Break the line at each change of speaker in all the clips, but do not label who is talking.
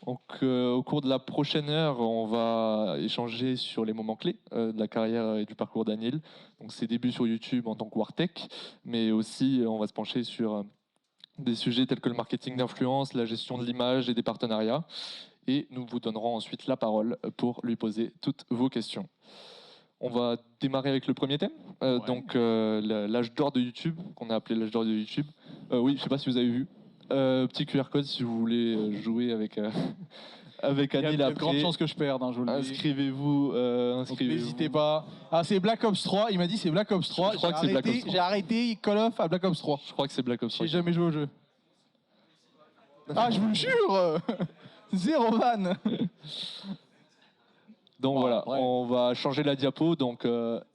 Donc, au cours de la prochaine heure, on va échanger sur les moments clés de la carrière et du parcours d'Anil. Donc, ses débuts sur YouTube en tant que Wartech, mais aussi on va se pencher sur des sujets tels que le marketing d'influence, la gestion de l'image et des partenariats. Et nous vous donnerons ensuite la parole pour lui poser toutes vos questions. On va démarrer avec le premier thème,
Ouais.
donc l'âge d'or de YouTube, qu'on a appelé l'âge d'or de YouTube. Oui, je ne sais pas si vous avez vu. Petit QR code si vous voulez jouer avec, avec
Il y a
Anil
de
après.
grandes chances que je perde, hein, je vous le dis.
Inscrivez-vous.
Donc n'hésitez pas. Ah, c'est Black Ops 3. Il m'a dit c'est Black Ops 3.
Je crois que c'est Black Ops 3.
J'ai arrêté Call of à Black Ops 3.
Je crois que c'est Black Ops 3.
J'ai jamais joué au jeu. Ah, je vous le jure. Zéro van.
Donc
Bon,
voilà,
après.
on va changer la diapo, donc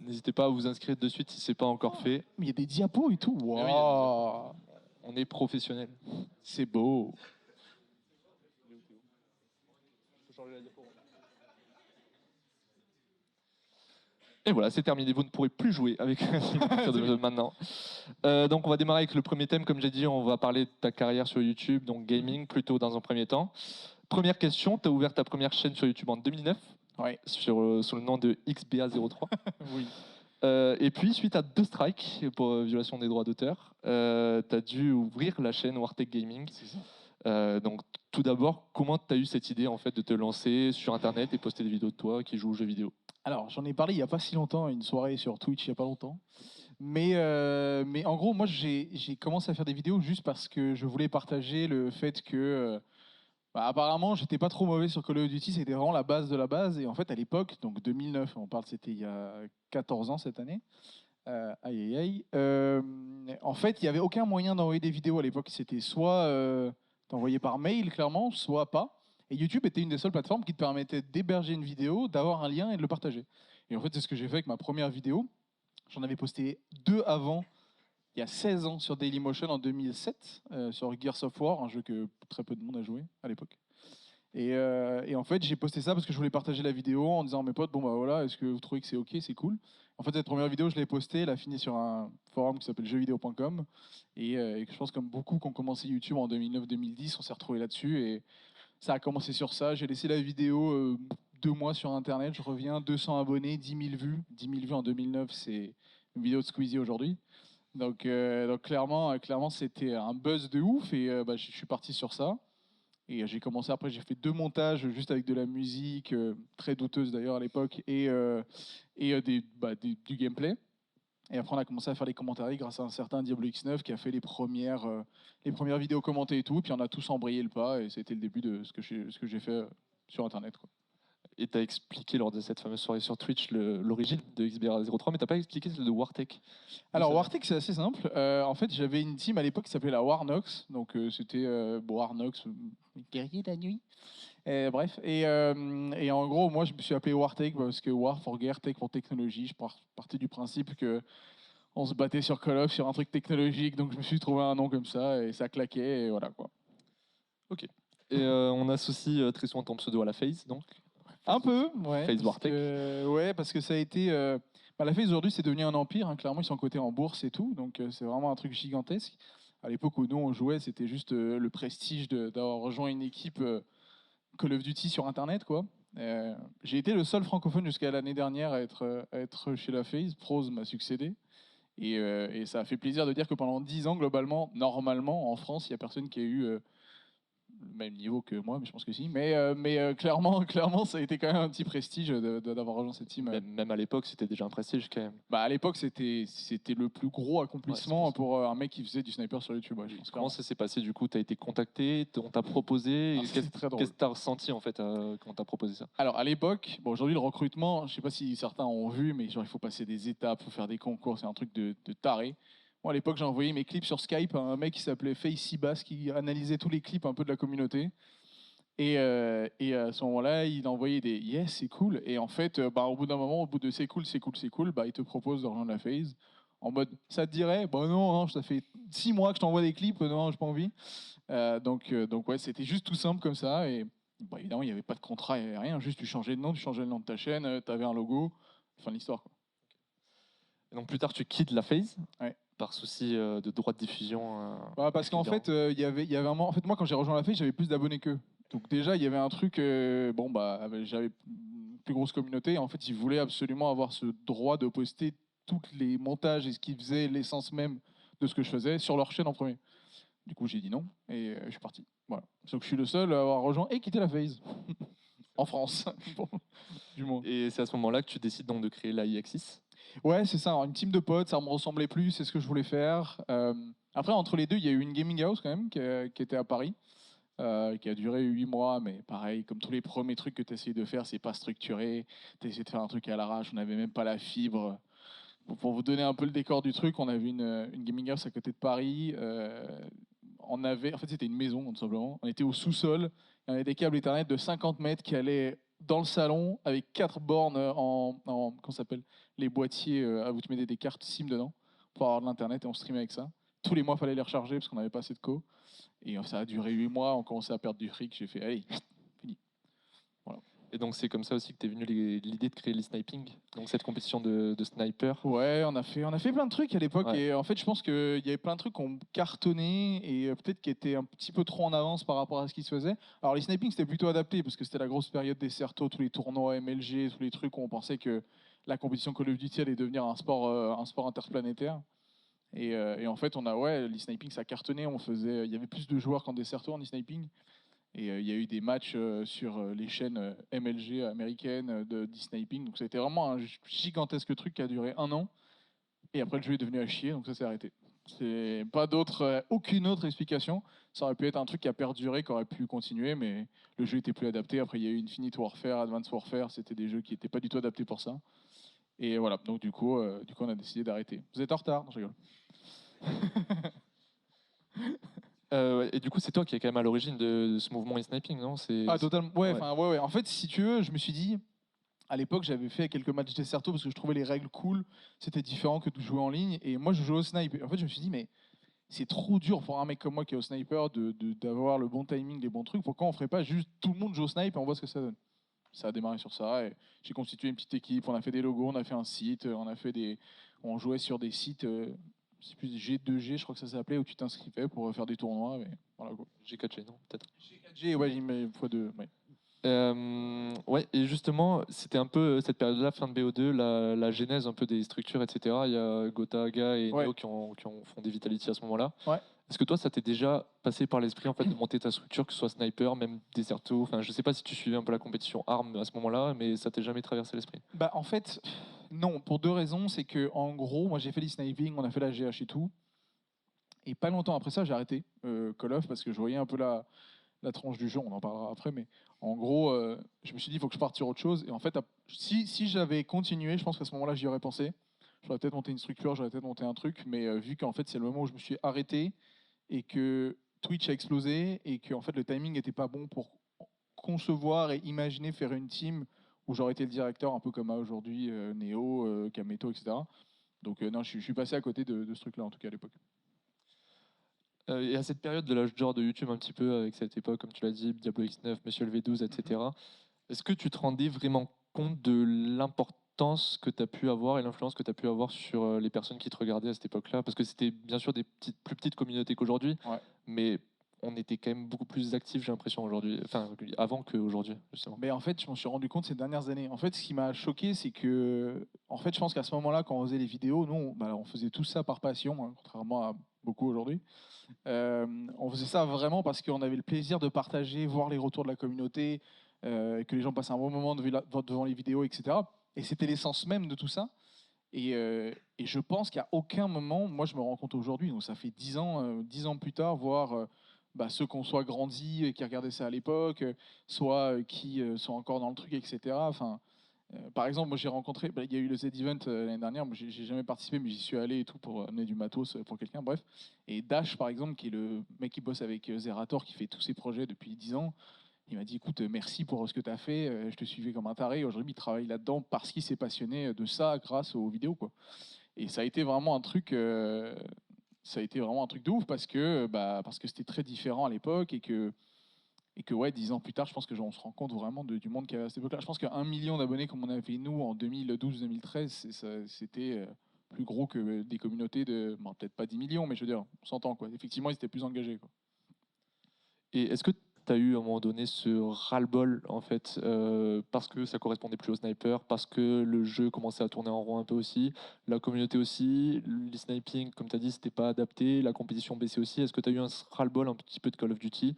n'hésitez pas à vous inscrire de suite si ce n'est pas encore fait.
Mais il y a des diapos et tout.
Oui, il y a des
Waouh.
On est professionnel.
C'est beau.
Et voilà, c'est terminé. Vous ne pourrez plus jouer avec à partir de maintenant. Donc, on va démarrer avec le premier thème. Comme j'ai dit, on va parler de ta carrière sur YouTube, donc gaming, plutôt dans un premier temps. Première question, tu as ouvert ta première chaîne sur YouTube en 2009,
Ouais.
sous le nom de XBA03.
Oui.
Et puis, suite à 2 strikes pour violation des droits d'auteur, tu as dû ouvrir la chaîne Wartech Gaming.
C'est ça.
Donc, tout d'abord, comment tu as eu cette idée en fait, de te lancer sur Internet et poster des vidéos de toi qui joues aux jeux vidéo?
Alors, j'en ai parlé il n'y a pas si longtemps, à une soirée sur Twitch il n'y a pas longtemps. Mais en gros, moi, j'ai commencé à faire des vidéos juste parce que je voulais partager le fait que, apparemment, j'étais pas trop mauvais sur Call of Duty, c'était vraiment la base de la base. Et en fait, à l'époque, donc 2009, on parle, c'était il y a 14 ans cette année. Aïe, aïe, aïe. En fait, il n'y avait aucun moyen d'envoyer des vidéos à l'époque. C'était soit t'envoyer par mail, clairement, soit pas. Et YouTube était une des seules plateformes qui te permettait d'héberger une vidéo, d'avoir un lien et de le partager. Et en fait, c'est ce que j'ai fait avec ma première vidéo. J'en avais posté 2 avant, il y a 16 ans, sur Dailymotion en 2007, sur Gears of War, un jeu que très peu de monde a joué à l'époque. Et en fait, j'ai posté ça parce que je voulais partager la vidéo en disant à mes potes, bon bah voilà, est-ce que vous trouvez que c'est ok, c'est cool. En fait, cette première vidéo, je l'ai postée, elle a fini sur un forum qui s'appelle jeuxvideo.com. Et je pense comme beaucoup qui ont commencé YouTube en 2009-2010, on s'est retrouvés là-dessus. Et ça a commencé sur ça. J'ai laissé la vidéo 2 mois sur Internet. Je reviens, 200 abonnés, 10 000 vues. 10 000 vues en 2009, c'est une vidéo de Squeezie aujourd'hui. Donc clairement, c'était un buzz de ouf. Et je suis parti sur ça. Et j'ai commencé après, j'ai fait 2 montages juste avec de la musique, très douteuse d'ailleurs à l'époque, et du gameplay. Et après, on a commencé à faire les commentaires grâce à un certain Diablo X9 qui a fait les premières vidéos commentées et tout. Puis on a tous embrayé le pas et c'était le début de ce que j'ai fait sur Internet, quoi.
Et tu as expliqué lors de cette fameuse soirée sur Twitch l'origine de XBR03, mais tu n'as pas expliqué celle de Wartech.
Alors Wartech, c'est assez simple. En fait, j'avais une team à l'époque qui s'appelait la Warnox. Donc c'était Warnox, guerrier de la nuit. Bref. Et en gros, moi, je me suis appelé Wartech parce que War for guerre, Tech pour technologie. Je partais du principe que on se battait sur Call of, sur un truc technologique. Donc je me suis trouvé un nom comme ça et ça claquait. Et voilà quoi.
Ok. Et on associe très souvent ton pseudo à la FaZe, donc.
Un peu, ouais.
FaZe Wartech.
Ouais, parce que ça a été. La FaZe aujourd'hui, c'est devenu un empire. Hein. Clairement, ils sont cotés en bourse et tout. Donc, c'est vraiment un truc gigantesque. À l'époque où nous, on jouait, c'était juste le prestige d'avoir rejoint une équipe Call of Duty sur Internet, quoi. J'ai été le seul francophone jusqu'à l'année dernière à être chez la FaZe. Prose m'a succédé. Et ça a fait plaisir de dire que pendant 10 ans, globalement, normalement, en France, il n'y a personne qui a eu le même niveau que moi, mais je pense que si. Mais clairement, ça a été quand même un petit prestige d'avoir rejoint cette team.
Même à l'époque, c'était déjà un prestige quand même.
À l'époque, c'était le plus gros accomplissement pour un mec qui faisait du sniper sur YouTube. Ouais, je pense.
Comment ça s'est passé du coup? Tu as été contacté, on t'a proposé. Qu'est-ce que tu as ressenti en fait quand on t'a proposé ça?
Alors à l'époque, aujourd'hui le recrutement, je ne sais pas si certains ont vu, mais genre, il faut passer des étapes, il faut faire des concours, c'est un truc de taré. Moi, à l'époque, j'ai envoyé mes clips sur Skype à un mec qui s'appelait Facey Bass qui analysait tous les clips un peu de la communauté. Et à ce moment-là, il a envoyé des yes, c'est cool. Et en fait, au bout d'un moment, au bout de c'est cool, il te propose de rejoindre la FaZe. En mode, ça te dirait? Non, ça fait 6 mois que je t'envoie des clips, non, j'ai pas envie. Donc ouais, c'était juste tout simple comme ça. Et évidemment, il n'y avait pas de contrat, il n'y avait rien. Juste, tu changeais de nom, tu changeais le nom de ta chaîne, tu avais un logo. Fin de l'histoire, quoi.
Et donc plus tard, tu quittes la FaZe.
Ouais.
Par souci de droit de diffusion.
Parce qu'en fait, il y avait un moment. En fait, moi, quand j'ai rejoint la FaZe, j'avais plus d'abonnés qu'eux. Donc déjà, il y avait un truc, bon, bah, j'avais une plus grosse communauté. En fait, ils voulaient absolument avoir ce droit de poster tous les montages et ce qu'ils faisaient, l'essence même de ce que je faisais, sur leur chaîne en premier. Du coup, j'ai dit non et je suis parti. Voilà. Donc je suis le seul à avoir rejoint et quitté la FaZe. En France, bon, du moins.
Et c'est à ce moment-là que tu décides donc de créer l'AI-Axis.
Ouais, c'est ça, une team de potes, ça me ressemblait plus, c'est ce que je voulais faire. Après, entre les deux, il y a eu une gaming house quand même qui était à Paris, qui a duré 8 mois, mais pareil, comme tous les premiers trucs que tu essayes de faire, c'est pas structuré. Tu essayes de faire un truc à l'arrache, on n'avait même pas la fibre. Pour vous donner un peu le décor du truc, on avait une gaming house à côté de Paris. En fait, c'était une maison, tout simplement. On était au sous-sol, et on avait des câbles Ethernet de 50 mètres qui allaient dans le salon avec 4 bornes comment ça s'appelle, les boîtiers, où tu mettais des cartes SIM dedans pour avoir de l'internet et on streamait avec ça. Tous les mois, il fallait les recharger parce qu'on n'avait pas assez de co. Et ça a duré 8 mois, on commençait à perdre du fric. J'ai fait, allez, fini. Voilà.
Et donc c'est comme ça aussi que t'es venu l'idée de créer les sniping, donc cette compétition de sniper.
Ouais, on a fait plein de trucs à l'époque.
Ouais.
Et en fait, je pense qu'il y avait plein de trucs qui ont cartonné et peut-être qui étaient un petit peu trop en avance par rapport à ce qui se faisait. Alors, les sniping, c'était plutôt adapté parce que c'était la grosse période des Certo, tous les tournois MLG, tous les trucs où on pensait que la compétition Call of Duty allait devenir un sport interplanétaire. Et en fait, l'e-sniping, ça cartonnait. Il y avait plus de joueurs qu'en Desserto en e-sniping. Et il y a eu des matchs sur les chaînes MLG américaines d'e-sniping. Donc, c'était vraiment un gigantesque truc qui a duré 1 an. Et après, le jeu est devenu à chier, donc ça s'est arrêté. C'est pas aucune autre explication. Ça aurait pu être un truc qui a perduré, qui aurait pu continuer, mais le jeu était plus adapté. Après, il y a eu Infinite Warfare, Advanced Warfare, c'était des jeux qui n'étaient pas du tout adaptés pour ça. Et voilà, donc du coup on a décidé d'arrêter. Vous êtes en retard, non, je rigole.
Ouais, et du coup c'est toi qui es quand même à l'origine de ce mouvement e-sniping, non?
Ah, totalement. Ouais,
Ouais.
enfin, ouais. En fait, si tu veux, je me suis dit, à l'époque, j'avais fait quelques matchs Desserto parce que je trouvais les règles cool. C'était différent que de jouer en ligne. Et moi, je jouais au snipe. Et en fait, je me suis dit, mais c'est trop dur pour un mec comme moi qui est au sniper d'avoir le bon timing, les bons trucs. Pourquoi on ferait pas juste tout le monde joue au snipe et on voit ce que ça donne? Ça a démarré sur ça et j'ai constitué une petite équipe. On a fait des logos, on a fait un site, on jouait sur des sites, c'est plus G2G, je crois que ça s'appelait, où tu t'inscrivais pour faire des tournois. Mais voilà quoi.
G4G, non? Peut-être.
G, ouais, j'y mets x2. Ouais.
Ouais, et justement, c'était un peu cette période-là, fin de BO2, la genèse un peu des structures, etc. Il y a Gotaga et
Ouais.
Neo qui ont fondé Vitality à ce moment-là.
Ouais.
Est-ce que toi, ça t'est déjà passé par l'esprit en fait de monter ta structure, que ce soit sniper, même Desserto? Enfin, je sais pas si tu suivais un peu la compétition armes à ce moment-là, mais ça t'est jamais traversé l'esprit?
Bah, en fait, non, pour 2 raisons. C'est que, en gros, moi j'ai fait les sniping, on a fait la GH et tout. Et pas longtemps après ça, j'ai arrêté Call of parce que je voyais un peu la tranche du jeu, on en parlera après, mais en gros, je me suis dit, il faut que je parte sur autre chose. Et en fait, si j'avais continué, je pense qu'à ce moment-là, j'y aurais pensé. J'aurais peut-être monté une structure, j'aurais peut-être monté un truc, mais vu qu'en fait, c'est le moment où je me suis arrêté et que Twitch a explosé et que en fait, le timing n'était pas bon pour concevoir et imaginer faire une team où j'aurais été le directeur, un peu comme a aujourd'hui Neo, Kameto, etc. Donc non, je suis passé à côté de ce truc-là, en tout cas à l'époque.
Et à cette période de l'âge d'or de YouTube, un petit peu avec cette époque, comme tu l'as dit, Diablo X9, Monsieur le V12, etc., est-ce que tu te rendais vraiment compte de l'importance que tu as pu avoir et l'influence que tu as pu avoir sur les personnes qui te regardaient à cette époque-là? Parce que c'était bien sûr des plus petites communautés qu'aujourd'hui,
Ouais.
mais on était quand même beaucoup plus actifs, j'ai l'impression, aujourd'hui, enfin, avant qu'aujourd'hui, justement.
Mais en fait, je m'en suis rendu compte ces dernières années. En fait, ce qui m'a choqué, c'est que, en fait, je pense qu'à ce moment-là, quand on faisait les vidéos, nous, on faisait tout ça par passion, hein, contrairement à beaucoup aujourd'hui. On faisait ça vraiment parce qu'on avait le plaisir de partager, voir les retours de la communauté, que les gens passent un bon moment devant les vidéos, etc. Et c'était l'essence même de tout ça. Et je pense qu'à aucun moment, moi je me rends compte aujourd'hui, donc ça fait 10 ans, 10 ans plus tard, voir ceux qui ont soit grandi et qui regardaient ça à l'époque, soit qui sont encore dans le truc, etc. Enfin, par exemple, moi j'ai rencontré, il y a eu le Z-Event l'année dernière, moi j'ai jamais participé, mais j'y suis allé et tout pour amener du matos pour quelqu'un, bref. Et Dash, par exemple, qui est le mec qui bosse avec Zerator, qui fait tous ses projets depuis 10 ans, il m'a dit, écoute, merci pour ce que tu as fait, je te suivais comme un taré, aujourd'hui il travaille là-dedans parce qu'il s'est passionné de ça grâce aux vidéos, quoi. Et ça a été vraiment un truc, de ouf parce que c'était très différent à l'époque et que ouais, 10 ans plus tard, je pense on se rend compte vraiment du monde qu'il y avait à cette époque-là. Je pense qu'1 million d'abonnés comme on avait nous en 2012-2013, c'était plus gros que des communautés de, bon, peut-être pas 10 millions, mais je veux dire, on s'entend quoi. Effectivement, ils étaient plus engagés, quoi.
Et est-ce que tu as eu à un moment donné ce ras-le-bol, en fait, parce que ça correspondait plus au sniper, parce que le jeu commençait à tourner en rond un peu aussi, la communauté aussi, les sniping, comme tu as dit, c'était pas adapté, la compétition baissait aussi. Est-ce que tu as eu un ras-le-bol un petit peu de Call of Duty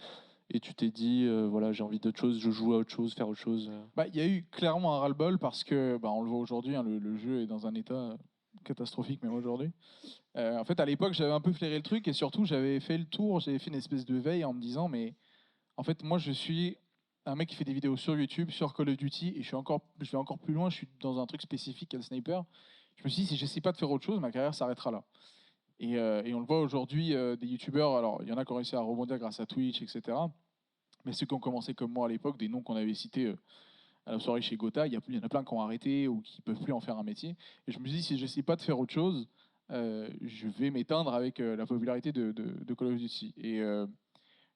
et tu t'es dit, voilà, j'ai envie d'autre chose, je joue à autre chose, faire autre chose
Bah, il y a eu clairement un ras-le-bol parce que, bah, on le voit aujourd'hui, hein, le jeu est dans un état catastrophique même aujourd'hui. En fait, à l'époque, j'avais un peu flairé le truc et surtout, j'avais fait le tour, j'avais fait une espèce de veille en me disant, mais en fait, moi, je suis un mec qui fait des vidéos sur YouTube, sur Call of Duty, et je vais encore plus loin, je suis dans un truc spécifique, le sniper. Je me suis dit, si j'essaie pas de faire autre chose, ma carrière s'arrêtera là. Et on le voit aujourd'hui, des youtubeurs, alors il y en a qui ont réussi à rebondir grâce à Twitch, etc. Mais ceux qui ont commencé comme moi à l'époque, des noms qu'on avait cités à la soirée chez Gotha, il y en a plein qui ont arrêté ou qui peuvent plus en faire un métier. Et je me dis, si j'essaie pas de faire autre chose, je vais m'éteindre avec la popularité de Call of Duty.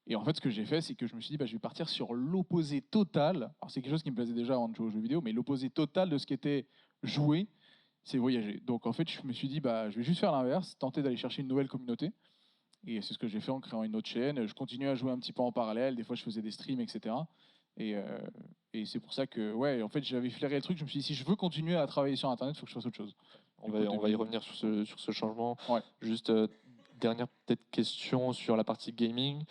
Et en fait, ce que j'ai fait, c'est que je me suis dit, bah, je vais partir sur l'opposé total. Alors, c'est quelque chose qui me plaisait déjà avant de jouer aux jeux vidéo, mais l'opposé total de ce qui était jouer, c'est voyager. Donc, en fait, je me suis dit, bah, je vais juste faire l'inverse, tenter d'aller chercher une nouvelle communauté. Et c'est ce que j'ai fait en créant une autre chaîne. Je continuais à jouer un petit peu en parallèle. Des fois, je faisais des streams, etc. Et, euh, et c'est pour ça que, ouais, en fait, j'avais flairé le truc. Je me suis dit, si je veux continuer à travailler sur Internet, il faut que je fasse autre chose.
On va y revenir sur ce changement.
Ouais.
Juste, dernière peut-être question sur la partie gaming.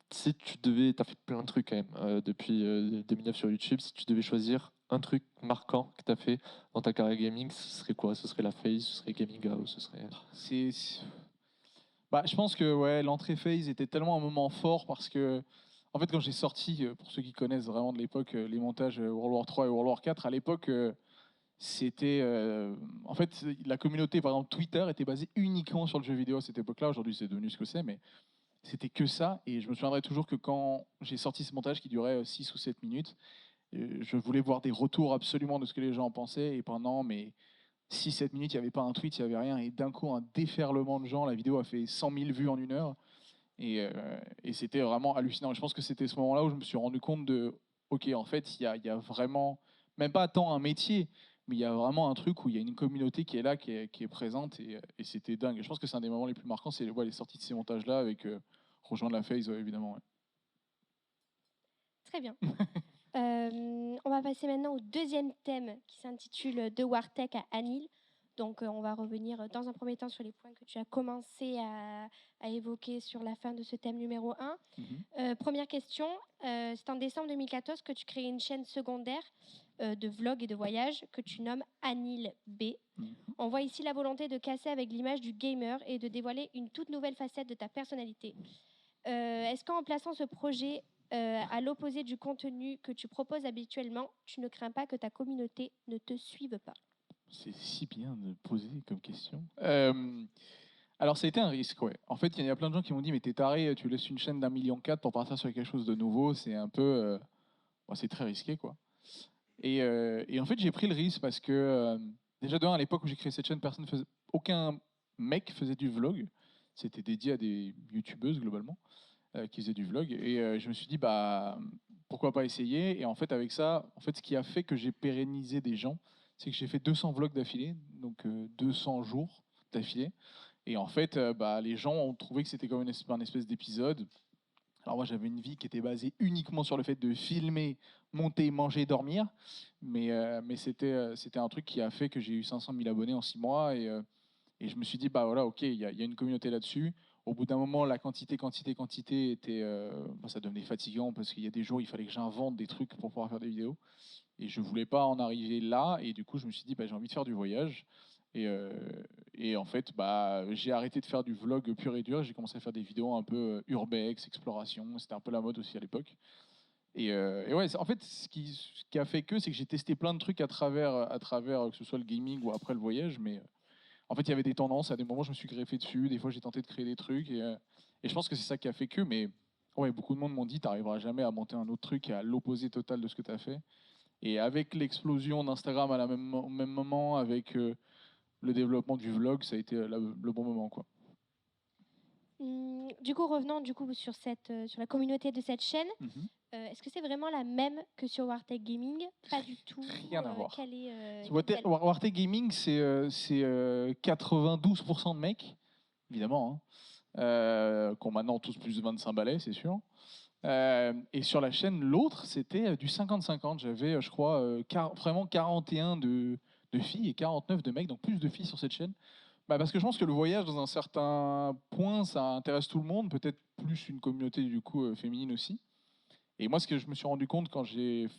Si tu devais, tu as fait plein de trucs quand même depuis 2009 sur YouTube, si tu devais choisir un truc marquant que tu as fait dans ta carrière gaming, ce serait quoi? Ce serait la FaZe, ce serait Gaming House, ce serait...
Bah, je pense que ouais, l'entrée phase était tellement un moment fort parce que, en fait, quand j'ai sorti, pour ceux qui connaissent vraiment de l'époque, les montages World War 3 et World War 4, à l'époque, c'était. En fait, la communauté, par exemple, Twitter était basée uniquement sur le jeu vidéo à cette époque-là. Aujourd'hui, c'est devenu ce que c'est, mais c'était que ça. Et je me souviendrai toujours que quand j'ai sorti ce montage qui durait 6 ou 7 minutes, je voulais voir des retours absolument de ce que les gens en pensaient. Et pendant mes 6-7 minutes, il n'y avait pas un tweet, il n'y avait rien. Et d'un coup, un déferlement de gens. La vidéo a fait 100 000 vues en 1 heure. Et c'était vraiment hallucinant. Et je pense que c'était ce moment-là où je me suis rendu compte de, OK, en fait, il y a vraiment, même pas tant un métier, mais il y a vraiment un truc où il y a une communauté qui est là, qui est présente. Et c'était dingue. Et je pense que c'est un des moments les plus marquants, c'est ouais, les sorties de ces montages-là avec rejoindre la FaZe, ouais, évidemment. Ouais.
Très bien. On va passer maintenant au deuxième thème qui s'intitule De Wartech à Anil. Donc, on va revenir dans un premier temps sur les points que tu as commencé à évoquer sur la fin de ce thème numéro 1. Première question, c'est en décembre 2014 que tu crées une chaîne secondaire de vlogs et de voyages que tu nommes Anil B. On voit ici la volonté de casser avec l'image du gamer et de dévoiler une toute nouvelle facette de ta personnalité. Est-ce qu'en plaçant ce projet à l'opposé du contenu que tu proposes habituellement, tu ne crains pas que ta communauté ne te suive pas?
C'est si bien de poser comme question. Alors, ça a été un risque, ouais. En fait, il y a plein de gens qui m'ont dit, mais t'es taré, tu laisses une chaîne d'1,4 million pour partir sur quelque chose de nouveau, c'est un peu... bon, c'est très risqué, quoi. Et en fait, j'ai pris le risque parce que, déjà, à l'époque où j'ai créé cette chaîne, aucun mec faisait du vlog. C'était dédié à des youtubeuses, globalement, qui faisaient du vlog. Et je me suis dit, bah, pourquoi pas essayer? Et en fait, avec ça, en fait, ce qui a fait que j'ai pérennisé des gens, c'est que j'ai fait 200 vlogs d'affilée, donc 200 jours d'affilée. Et en fait, bah, les gens ont trouvé que c'était comme un espèce d'épisode. Alors moi, j'avais une vie qui était basée uniquement sur le fait de filmer, monter, manger, dormir. Mais c'était un truc qui a fait que j'ai eu 500 000 abonnés en 6 mois. Et je me suis dit, bah voilà, ok, il y a une communauté là-dessus. Au bout d'un moment, la quantité était... bah, ça devenait fatigant parce qu'il y a des jours, il fallait que j'invente des trucs pour pouvoir faire des vidéos. Et je voulais pas en arriver là. Et du coup, je me suis dit, bah, j'ai envie de faire du voyage. Et, euh, et en fait, bah, j'ai arrêté de faire du vlog pur et dur. J'ai commencé à faire des vidéos un peu urbex, exploration. C'était un peu la mode aussi à l'époque. Et ouais, en fait, ce qui a fait que, c'est que j'ai testé plein de trucs à travers, que ce soit le gaming ou après le voyage. Mais en fait, il y avait des tendances. À des moments, je me suis greffé dessus. Des fois, j'ai tenté de créer des trucs. Et je pense que c'est ça qui a fait que. Mais ouais, beaucoup de monde m'ont dit, tu n'arriveras jamais à monter un autre truc à l'opposé total de ce que tu as fait. Et avec l'explosion d'Instagram au même moment, avec le développement du vlog, ça a été le bon moment, quoi.
Du coup, revenons sur sur la communauté de cette chaîne. Est-ce que c'est vraiment la même que sur Wartech Gaming? Pas du tout.
Rien à voir.
Quelle
Wartech Gaming, c'est 92% de mecs, évidemment, qui ont maintenant tous plus de 25 balais, c'est sûr. Et sur la chaîne, l'autre, c'était du 50-50. J'avais, je crois, vraiment 41 de filles et 49 de mecs, donc plus de filles sur cette chaîne. Bah, parce que je pense que le voyage, dans un certain point, ça intéresse tout le monde, peut-être plus une communauté du coup féminine aussi. Et moi, ce que je me suis rendu compte quand j'ai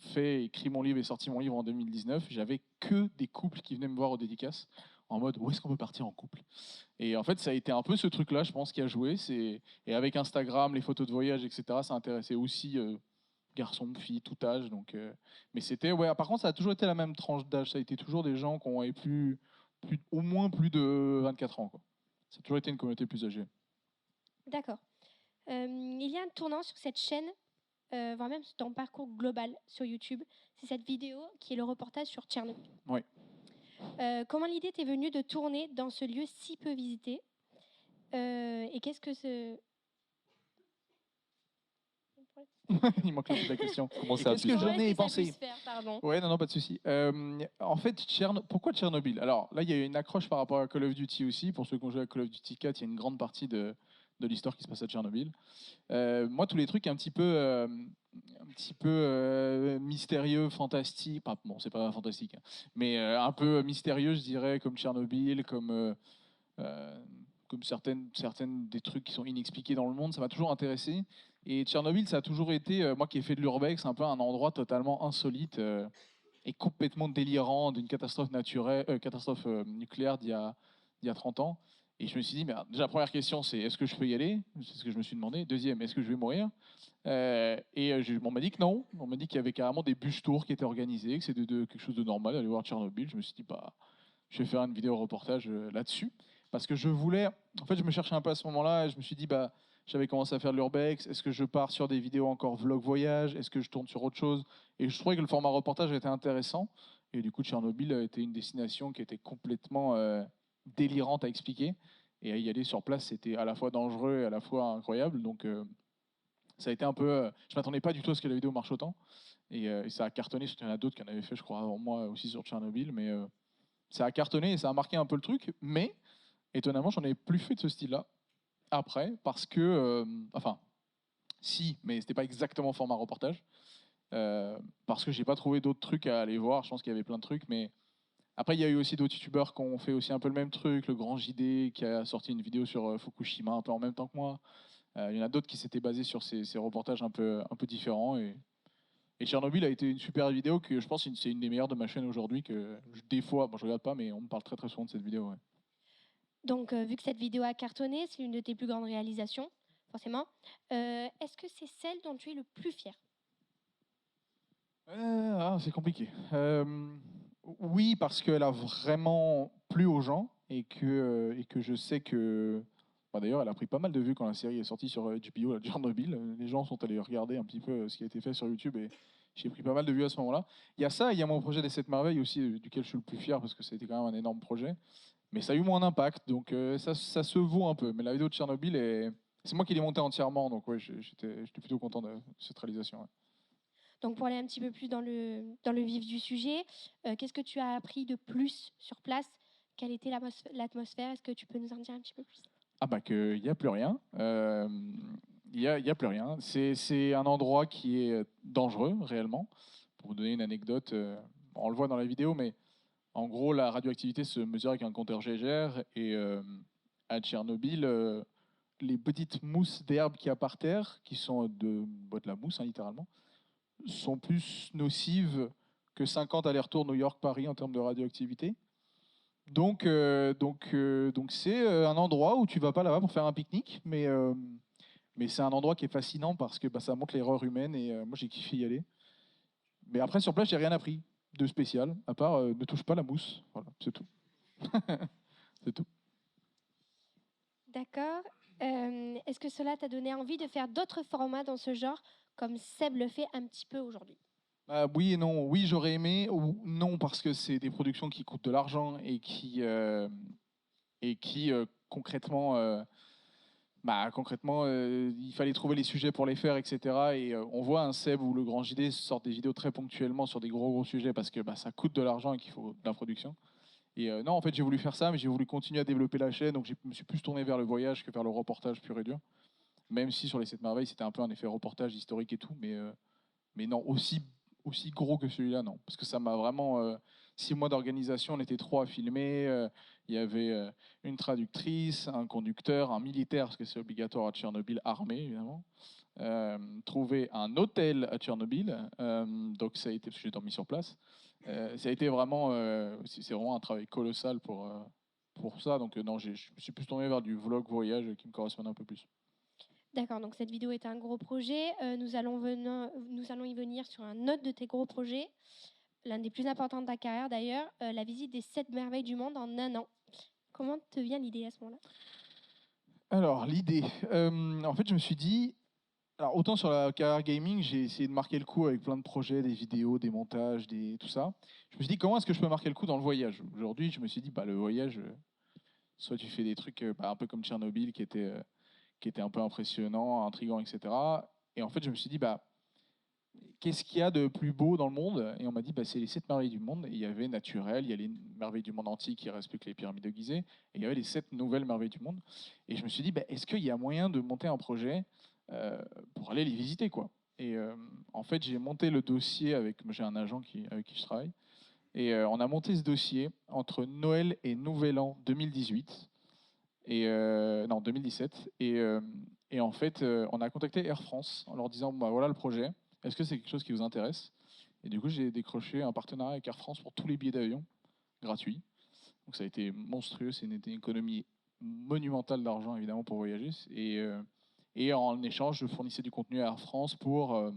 écrit mon livre et sorti mon livre en 2019, j'avais que des couples qui venaient me voir aux dédicaces en mode où est-ce qu'on peut partir en couple. Et en fait, ça a été un peu ce truc-là, je pense, qui a joué. Et avec Instagram, les photos de voyage, etc., ça intéressait aussi garçons, filles, tout âge. Donc, mais c'était, ouais. Par contre, ça a toujours été la même tranche d'âge. Ça a été toujours des gens qui ont au moins plus de 24 ans, quoi. Ça a toujours été une communauté plus âgée.
D'accord. Il y a un tournant sur cette chaîne, voire même dans le parcours global sur YouTube. C'est cette vidéo qui est le reportage sur Tchernobyl.
Oui.
Comment l'idée t'est venue de tourner dans ce lieu si peu visité et qu'est-ce que ce...
Il manque la question.
Comment
Et
ça a
qu'est-ce
pu
que
se
j'en
faire
ai
que ça
pensé
puisse faire, pardon.
Ouais, non, pas de souci. En fait, pourquoi Tchernobyl? Alors là, il y a une accroche par rapport à Call of Duty aussi. Pour ceux qui ont joué à Call of Duty 4, il y a une grande partie de l'histoire qui se passe à Tchernobyl. Moi, tous les trucs un petit peu mystérieux, fantastiques, bon, c'est pas fantastique, hein, mais un peu mystérieux, je dirais, comme Tchernobyl, comme certaines des trucs qui sont inexpliqués dans le monde, ça m'a toujours intéressé. Et Tchernobyl, ça a toujours été, moi qui ai fait de l'urbex, un peu un endroit totalement insolite et complètement délirant d'une catastrophe naturelle, nucléaire d'il y a 30 ans. Et je me suis dit, mais déjà, première question, c'est est-ce que je peux y aller? C'est ce que je me suis demandé. Deuxième, est-ce que je vais mourir? On m'a dit que non. On m'a dit qu'il y avait carrément des bus tours qui étaient organisés, que c'était quelque chose de normal d'aller voir Tchernobyl. Je me suis dit, bah, je vais faire une vidéo reportage là-dessus. Parce que je voulais. En fait, je me cherchais un peu à ce moment-là et je me suis dit, bah, j'avais commencé à faire de l'urbex. Est-ce que je pars sur des vidéos encore vlog voyage? Est-ce que je tourne sur autre chose? Et je trouvais que le format reportage était intéressant. Et du coup, Tchernobyl était une destination qui était complètement délirante à expliquer. Et à y aller sur place, c'était à la fois dangereux et à la fois incroyable. Donc, ça a été un peu. Je m'attendais pas du tout à ce que la vidéo marche autant. Et ça a cartonné. Surtout, il y en a d'autres qui en avaient fait, je crois, avant moi aussi sur Tchernobyl. Mais ça a cartonné et ça a marqué un peu le truc. Mais étonnamment, j'en ai plus fait de ce style-là après, parce que. Enfin, si, mais c'était pas exactement format reportage. Parce que j'ai pas trouvé d'autres trucs à aller voir. Je pense qu'il y avait plein de trucs, mais après il y a eu aussi d'autres youtubeurs qui ont fait aussi un peu le même truc. Le Grand JD qui a sorti une vidéo sur Fukushima un peu en même temps que moi. Il y en a d'autres qui s'étaient basés sur ces reportages un peu différents. Et Tchernobyl a été une super vidéo que je pense que c'est une des meilleures de ma chaîne aujourd'hui. Que des fois, bon, je regarde pas, mais on me parle très très souvent de cette vidéo. Ouais.
Donc, vu que cette vidéo a cartonné, c'est l'une de tes plus grandes réalisations, forcément. Est-ce que c'est celle dont tu es le plus fier?
C'est compliqué. Oui, parce qu'elle a vraiment plu aux gens et que je sais que. Bah, d'ailleurs, elle a pris pas mal de vues quand la série est sortie sur HBO, la Tchernobyl. Les gens sont allés regarder un petit peu ce qui a été fait sur YouTube et j'ai pris pas mal de vues à ce moment-là. Il y a ça, et il y a mon projet des 7 merveilles aussi, duquel je suis le plus fier parce que c'était quand même un énorme projet. Mais ça a eu moins d'impact, donc ça se vaut un peu. Mais la vidéo de Tchernobyl, c'est moi qui l'ai montée entièrement, donc ouais, j'étais plutôt content de cette réalisation. Ouais.
Donc, pour aller un petit peu plus dans le vif du sujet, qu'est-ce que tu as appris de plus sur place? Quelle était l'atmosphère? Est-ce que tu peux nous en dire un petit peu plus?
Ah bah qu'il n'y a plus rien. Il y a plus rien. C'est un endroit qui est dangereux réellement. Pour vous donner une anecdote, on le voit dans la vidéo, mais en gros la radioactivité se mesure avec un compteur Geiger et à Tchernobyl, les petites mousses d'herbe qu'il y a par terre, qui sont de la mousse hein, littéralement, sont plus nocives que 50 allers-retours New York-Paris en termes de radioactivité. Donc c'est un endroit où tu vas pas là-bas pour faire un pique-nique, mais c'est un endroit qui est fascinant parce que bah, ça montre l'erreur humaine et moi j'ai kiffé y aller. Mais après sur place j'ai rien appris de spécial, à part ne touche pas la mousse. Voilà, c'est tout. C'est tout.
D'accord. Est-ce que cela t'a donné envie de faire d'autres formats dans ce genre, comme Seb le fait un petit peu aujourd'hui?
Oui et non. Oui, j'aurais aimé, ou non, parce que c'est des productions qui coûtent de l'argent et qui concrètement, il fallait trouver les sujets pour les faire, etc. Et on voit un Seb ou le Grand JD sortent des vidéos très ponctuellement sur des gros sujets parce que ça coûte de l'argent et qu'il faut de la production. Et non, en fait, j'ai voulu faire ça, mais j'ai voulu continuer à développer la chaîne, donc je me suis plus tourné vers le voyage que vers le reportage pur et dur. même si sur les 7 merveilles, c'était un peu un effet reportage historique et tout, mais non, aussi gros que celui-là, non. Parce que ça m'a vraiment... 6 mois d'organisation, on était 3 à filmer, il y avait une traductrice, un conducteur, un militaire, parce que c'est obligatoire à Tchernobyl, armé évidemment. Trouver un hôtel à Tchernobyl, donc ça a été, parce que j'ai dormi sur place, ça a été vraiment, c'est vraiment un travail colossal pour ça, donc non, je me suis plus tourné vers du vlog voyage qui me correspondait un peu plus.
D'accord, donc cette vidéo est un gros projet. Nous allons y venir sur un autre de tes gros projets, l'un des plus importants de ta carrière d'ailleurs, la visite des 7 merveilles du monde en un an. Comment te vient l'idée à ce moment-là?
Alors, l'idée, en fait, je me suis dit, alors autant sur la carrière gaming, j'ai essayé de marquer le coup avec plein de projets, des vidéos, des montages, tout ça. Je me suis dit, comment est-ce que je peux marquer le coup dans le voyage? Aujourd'hui, je me suis dit, le voyage, soit tu fais des trucs un peu comme Tchernobyl qui était un peu impressionnant, intriguant, etc. Et en fait, je me suis dit, qu'est-ce qu'il y a de plus beau dans le monde? Et on m'a dit, c'est les 7 merveilles du monde. Et il y avait naturel, il y a les merveilles du monde antique, qui restent plus que les pyramides de Gizeh, et il y avait les 7 nouvelles merveilles du monde. Et je me suis dit, est-ce qu'il y a moyen de monter un projet pour aller les visiter, quoi? Et en fait, j'ai monté le dossier j'ai un agent avec qui je travaille. Et on a monté ce dossier entre Noël et Nouvel An 2018. Non, 2017. Et en fait, on a contacté Air France en leur disant, voilà le projet. Est-ce que c'est quelque chose qui vous intéresse? Et du coup, j'ai décroché un partenariat avec Air France pour tous les billets d'avion gratuits. Donc ça a été monstrueux, c'est une économie monumentale d'argent évidemment pour voyager. Et en échange, je fournissais du contenu à Air France pour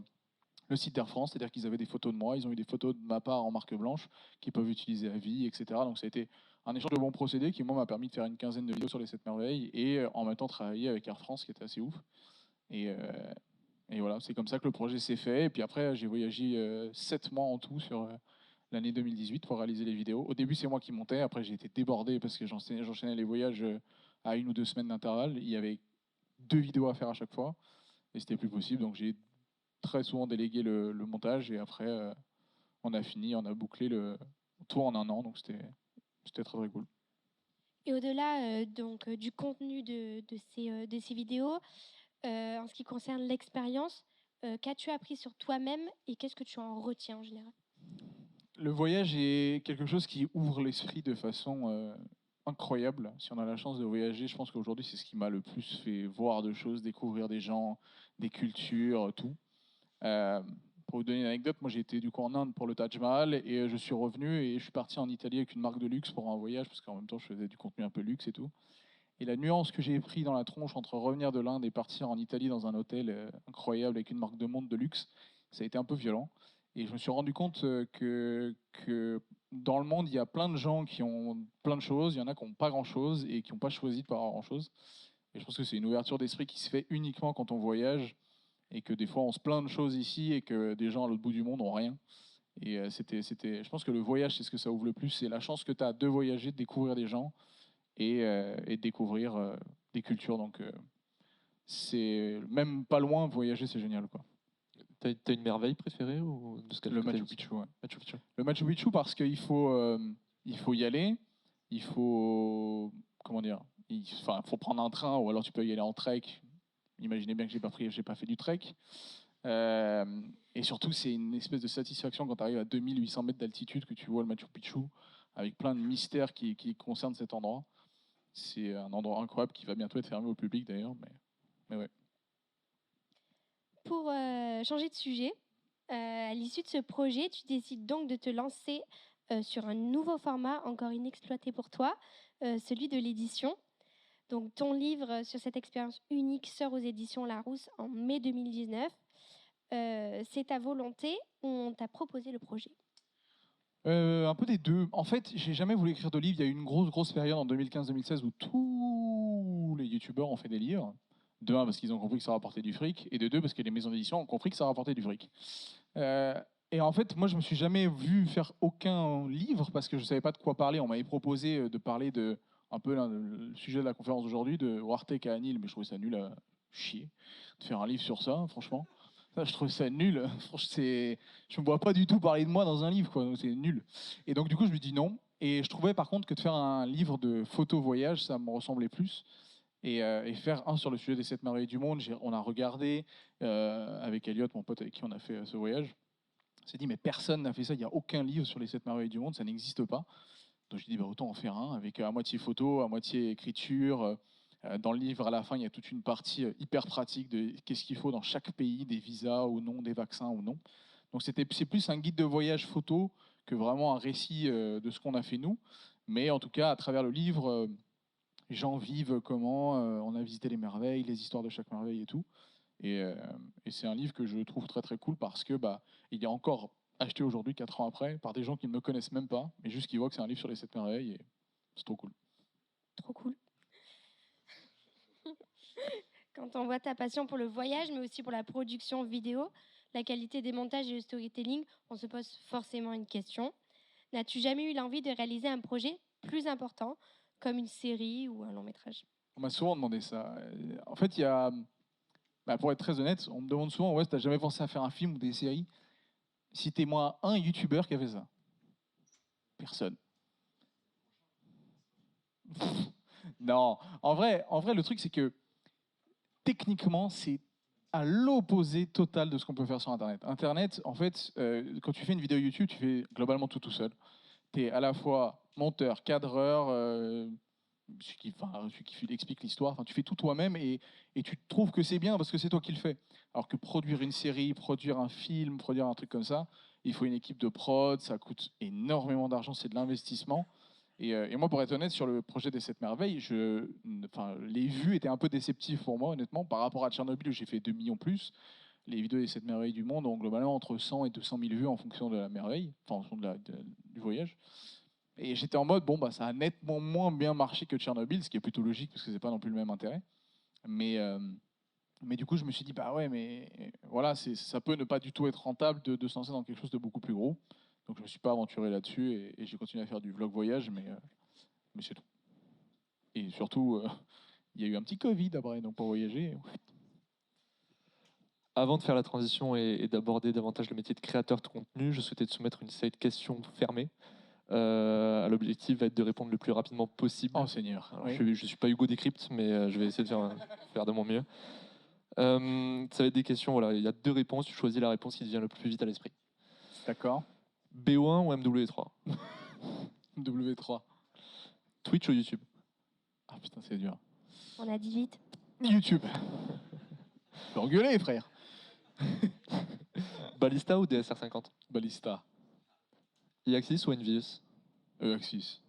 le site d'Air France, c'est-à-dire qu'ils avaient des photos de moi, ils ont eu des photos de ma part en marque blanche qu'ils peuvent utiliser à vie, etc. Donc ça a été un échange de bons procédés qui, moi, m'a permis de faire une quinzaine de vidéos sur les 7 merveilles et en même temps travailler avec Air France, qui était assez ouf. Et, voilà, c'est comme ça que le projet s'est fait. Et puis après, j'ai voyagé 7 mois en tout sur l'année 2018 pour réaliser les vidéos. Au début, c'est moi qui montais. Après, j'ai été débordé parce que j'enchaînais les voyages à 1 ou 2 semaines d'intervalle. Il y avait 2 vidéos à faire à chaque fois et c'était plus possible. Donc j'ai très souvent délégué le montage et après, on a fini, on a bouclé le tout en un an. Donc c'était très très cool.
Et au-delà du contenu de ces vidéos, en ce qui concerne l'expérience, qu'as-tu appris sur toi-même et qu'est-ce que tu en retiens en général?
Le voyage est quelque chose qui ouvre l'esprit de façon incroyable. Si on a la chance de voyager, je pense qu'aujourd'hui, c'est ce qui m'a le plus fait voir de choses, découvrir des gens, des cultures, tout. Pour vous donner une anecdote, moi j'ai été du coup en Inde pour le Taj Mahal et je suis revenu et je suis parti en Italie avec une marque de luxe pour un voyage parce qu'en même temps je faisais du contenu un peu luxe et tout. Et la nuance que j'ai pris dans la tronche entre revenir de l'Inde et partir en Italie dans un hôtel incroyable avec une marque de montre de luxe, ça a été un peu violent. Et je me suis rendu compte que dans le monde, il y a plein de gens qui ont plein de choses, il y en a qui n'ont pas grand-chose et qui n'ont pas choisi de pas avoir grand-chose. Et je pense que c'est une ouverture d'esprit qui se fait uniquement quand on voyage et que des fois on se plaint de choses ici et que des gens à l'autre bout du monde n'ont rien. Et je pense que le voyage, c'est ce que ça ouvre le plus. C'est la chance que tu as de voyager, de découvrir des gens et de découvrir des cultures. Donc c'est même pas loin, voyager, c'est génial, quoi.
T'as une merveille préférée ou de ce
Le Machu Picchu, ouais.
Machu Picchu.
Le Machu Picchu parce qu'il faut y aller, il faut comment dire, faut prendre un train ou alors tu peux y aller en trek. Imaginez bien que j'ai pas fait du trek. Et surtout, c'est une espèce de satisfaction quand tu arrives à 2800 mètres d'altitude que tu vois le Machu Picchu avec plein de mystères qui concernent cet endroit. C'est un endroit incroyable qui va bientôt être fermé au public d'ailleurs, mais ouais.
Pour changer de sujet, à l'issue de ce projet, tu décides donc de te lancer sur un nouveau format encore inexploité pour toi, celui de l'édition. Donc ton livre sur cette expérience unique sort aux éditions Larousse en mai 2019. C'est ta volonté ou on t'a proposé le projet?
Un peu des deux. En fait, j'ai jamais voulu écrire de livre. Il y a eu une grosse période en 2015-2016 où tous les youtubeurs ont fait des livres. De un, parce qu'ils ont compris que ça rapportait du fric, et de deux, parce que les maisons d'édition ont compris que ça rapportait du fric. Et en fait, moi, je me suis jamais vu faire aucun livre parce que je savais pas de quoi parler. On m'avait proposé de parler de un peu le sujet de la conférence d'aujourd'hui, de Wartech à Anil, mais je trouvais ça nul à chier de faire un livre sur ça, franchement. Ça, je trouve ça nul. Je me vois pas du tout parler de moi dans un livre, quoi. C'est nul. Et donc, du coup, je me dis non. Et je trouvais par contre que de faire un livre de photo voyage, ça me ressemblait plus. et faire un sur le sujet des 7 merveilles du monde. On a regardé avec Elliot, mon pote avec qui on a fait ce voyage. On s'est dit, mais personne n'a fait ça, il n'y a aucun livre sur les 7 merveilles du monde, ça n'existe pas. Donc j'ai dit, bah, autant en faire un avec à moitié photo, à moitié écriture. Dans le livre, à la fin, il y a toute une partie hyper pratique de qu'est-ce qu'il faut dans chaque pays, des visas ou non, des vaccins ou non. Donc c'est plus un guide de voyage photo que vraiment un récit de ce qu'on a fait nous. Mais en tout cas, à travers le livre, les gens vivent comment on a visité les merveilles, les histoires de chaque merveille et tout. Et c'est un livre que je trouve très très cool parce que il est encore acheté aujourd'hui, 4 ans après, par des gens qui ne me connaissent même pas, mais juste qui voient que c'est un livre sur les 7 merveilles et c'est trop cool.
Trop cool. Quand on voit ta passion pour le voyage, mais aussi pour la production vidéo, la qualité des montages et le storytelling, on se pose forcément une question. N'as-tu jamais eu l'envie de réaliser un projet plus important, comme une série ou un long métrage?
On m'a souvent demandé ça. En fait, il y a, pour être très honnête, on me demande souvent, ouais, t'as jamais pensé à faire un film ou des séries? Citez-moi un youtubeur qui a fait ça. Personne. Non, en vrai, le truc, c'est que techniquement, c'est à l'opposé total de ce qu'on peut faire sur Internet. Internet, en fait, quand tu fais une vidéo YouTube, tu fais globalement tout seul. Tu es à la fois monteur, cadreur, celui qui explique l'histoire, tu fais tout toi-même et tu trouves que c'est bien parce que c'est toi qui le fais. Alors que produire une série, produire un film, produire un truc comme ça, il faut une équipe de prod, ça coûte énormément d'argent, c'est de l'investissement. Et moi, pour être honnête, sur le projet des 7 merveilles, les vues étaient un peu déceptives pour moi, honnêtement, par rapport à Tchernobyl où j'ai fait 2 millions plus. Les vidéos des 7 merveilles du monde ont globalement entre 100 et 200 000 vues en fonction de la merveille, enfin en fonction du voyage. Et j'étais en mode, ça a nettement moins bien marché que Tchernobyl, ce qui est plutôt logique parce que c'est pas non plus le même intérêt. Mais du coup, je me suis dit, mais voilà, ça peut ne pas du tout être rentable de se lancer dans quelque chose de beaucoup plus gros. Donc je me suis pas aventuré là-dessus et j'ai continué à faire du vlog voyage, mais c'est tout. Et surtout, il y a eu un petit Covid après, donc pour voyager.
Avant de faire la transition et d'aborder davantage le métier de créateur de contenu, je souhaitais te soumettre une série de questions fermées. L'objectif va être de répondre le plus rapidement possible.
Oh Seigneur.
Alors,
Oui.
je ne suis pas Hugo Décrypte, mais je vais essayer de faire de mon mieux. Ça va être des questions, voilà, il y a 2 réponses, tu choisis la réponse qui te vient le plus vite à l'esprit.
D'accord.
BO1 ou MW3?
W3.
Twitch ou YouTube?
Ah putain, c'est dur.
On a dit vite.
YouTube. Je peux engueuler, frère.
Ballista ou DSR50?
Ballista.
eAxis ou Envious?
Axis.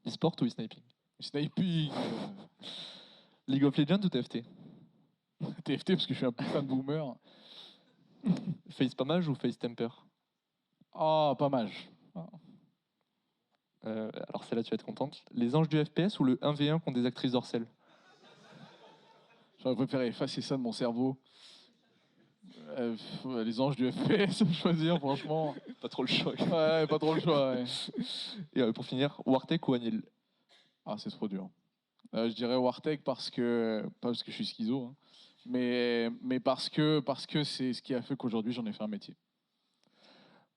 eSport ou eSniping?
Sniping.
League of Legends ou TFT?
TFT parce que je suis un putain de boomer.
Face Pamage ou Face Temper?
Ah, pas mal.
Alors celle-là, tu vas être contente. Les anges du FPS ou le 1v1 contre des actrices d'Orcel?
J'aurais préféré effacer ça de mon cerveau. Les anges du FPS, à choisir, franchement.
Pas trop le choix.
Ouais, pas trop le choix. Ouais.
Et pour finir, Wartech ou Anil?
Ah, c'est trop dur. Je dirais Wartech pas parce que je suis schizo, hein, mais parce que c'est ce qui a fait qu'aujourd'hui j'en ai fait un métier.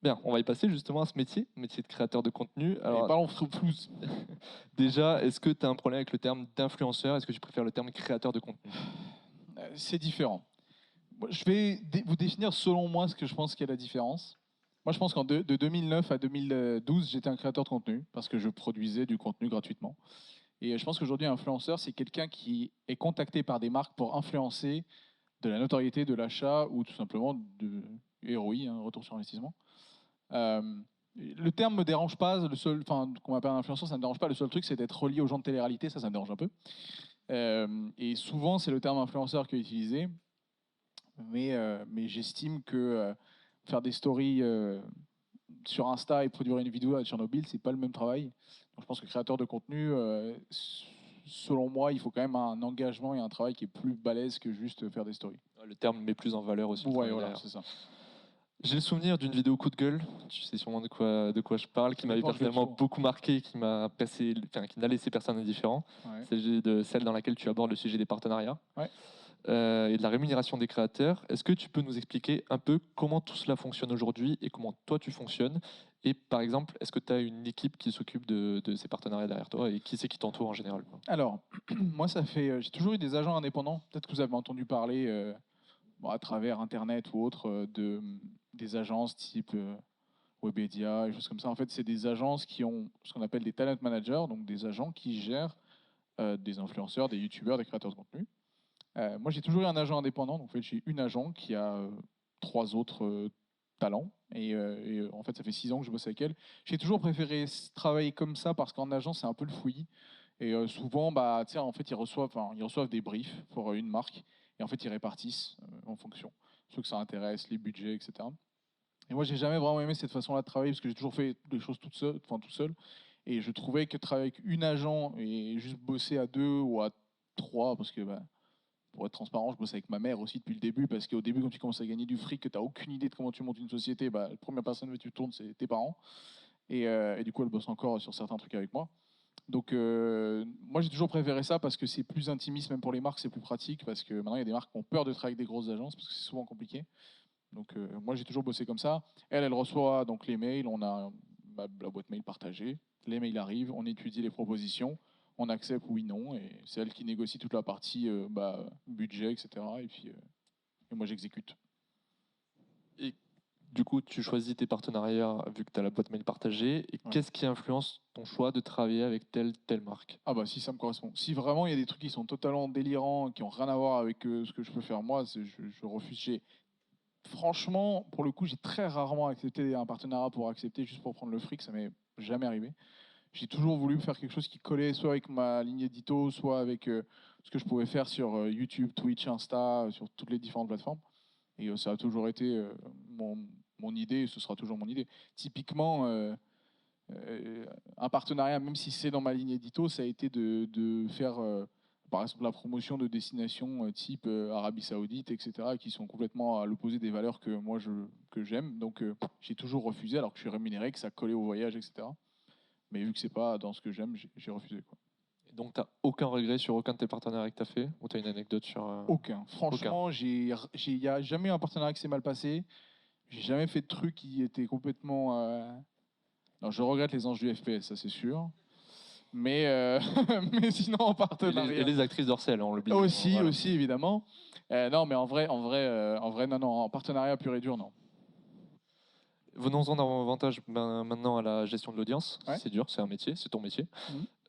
Bien, on va y passer justement à ce métier de créateur de contenu.
Alors, parlons plus.
Déjà, est-ce que tu as un problème avec le terme d'influenceur? Est-ce que tu préfères le terme créateur de contenu?
C'est différent. Je vais vous définir selon moi ce que je pense qu'il y a la différence. Moi, je pense qu'en de 2009 à 2012, j'étais un créateur de contenu parce que je produisais du contenu gratuitement. Et je pense qu'aujourd'hui, un influenceur, c'est quelqu'un qui est contacté par des marques pour influencer de la notoriété, de l'achat ou tout simplement de ROI, retour sur investissement. Le terme me dérange pas. Le seul, qu'on m'appelle un influenceur, ça me dérange pas. Le seul truc, c'est d'être relié aux gens de télé-réalité. Ça me dérange un peu. Et souvent, c'est le terme influenceur qui est utilisé. Mais j'estime que faire des stories sur Insta et produire une vidéo à Tchernobyl, c'est pas le même travail. Donc, je pense que créateur de contenu, selon moi, il faut quand même un engagement et un travail qui est plus balèze que juste faire des stories.
Le terme met plus en valeur aussi.
Ouais, voilà, c'est ça.
J'ai le souvenir d'une vidéo coup de gueule, tu sais sûrement de quoi je parle, qui m'avait personnellement beaucoup marqué, qui n'a laissé personne indifférent.
Ouais.
C'est de celle dans laquelle tu abordes le sujet des partenariats.
Ouais.
et de la rémunération des créateurs. Est-ce que tu peux nous expliquer un peu comment tout cela fonctionne aujourd'hui et comment toi tu fonctionnes? Et par exemple, est-ce que tu as une équipe qui s'occupe de ces partenariats derrière toi et qui c'est qui t'entoure en général, quoi?
Alors, moi, j'ai toujours eu des agents indépendants. Peut-être que vous avez entendu parler à travers Internet ou autre des agences type Webedia et choses comme ça. En fait, c'est des agences qui ont ce qu'on appelle des talent managers, donc des agents qui gèrent des influenceurs, des youtubeurs, des créateurs de contenu. Moi, j'ai toujours eu un agent indépendant. Donc, en fait, j'ai une agent qui a 3 autres talents. En fait, ça fait 6 ans que je bosse avec elle. J'ai toujours préféré travailler comme ça parce qu'en agence, c'est un peu le fouillis. Et souvent, bah, en fait, ils reçoivent des briefs pour une marque. Et en fait, ils répartissent en fonction. Ceux que ça intéresse, les budgets, etc. Et moi, j'ai jamais vraiment aimé cette façon-là de travailler parce que j'ai toujours fait des choses tout seul. Et je trouvais que travailler avec une agent et juste bosser à 2 ou à 3, parce que bah, pour être transparent, je bosse avec ma mère aussi depuis le début, parce qu'au début, quand tu commences à gagner du fric, que tu n'as aucune idée de comment tu montes une société, bah, la première personne que tu tournes, c'est tes parents. Et du coup, elle bosse encore sur certains trucs avec moi. Donc, moi, j'ai toujours préféré ça parce que c'est plus intimiste, même pour les marques, c'est plus pratique, parce que maintenant, il y a des marques qui ont peur de travailler avec des grosses agences, parce que c'est souvent compliqué. Donc, moi, j'ai toujours bossé comme ça. Elle reçoit donc les mails, on a la boîte mail partagée, les mails arrivent, on étudie les propositions, on accepte oui, non, et c'est elle qui négocie toute la partie budget, etc. Et moi, j'exécute.
Et du coup, tu choisis tes partenariats vu que tu as la boîte mail partagée. Et
Ouais.
qu'est-ce qui influence ton choix de travailler avec telle marque?
Ah bah si ça me correspond. Si vraiment il y a des trucs qui sont totalement délirants, qui n'ont rien à voir avec ce que je peux faire moi, je refuse. Franchement, pour le coup, j'ai très rarement accepté un partenariat pour accepter juste pour prendre le fric, ça m'est jamais arrivé. J'ai toujours voulu faire quelque chose qui collait soit avec ma ligne édito, soit avec ce que je pouvais faire sur YouTube, Twitch, Insta, sur toutes les différentes plateformes. Et ça a toujours été mon idée, et ce sera toujours mon idée. Typiquement, un partenariat, même si c'est dans ma ligne édito, ça a été de faire, par exemple, la promotion de destinations type Arabie Saoudite, etc., qui sont complètement à l'opposé des valeurs que moi que j'aime. Donc, j'ai toujours refusé, alors que je suis rémunéré, que ça collait au voyage, etc. Mais vu que c'est pas dans ce que j'aime, j'ai refusé, quoi.
Et donc, tu n'as aucun regret sur aucun de tes partenariats que tu as fait? Ou tu as une anecdote sur...
Aucun. Franchement, il n'y a jamais eu un partenariat qui s'est mal passé. J'ai jamais fait de trucs qui étaient complètement. Non, je regrette les anges du FPS, ça c'est sûr. Mais, mais sinon, en
Et
partenariat.
les actrices d'Orcel, on l'oublie.
Aussi,
Voilà.
aussi, évidemment. Non, mais en vrai, non. En partenariat pur et dur, non.
Venons-en davantage maintenant à la gestion de l'audience.
Ouais.
C'est dur, c'est un métier, c'est ton métier.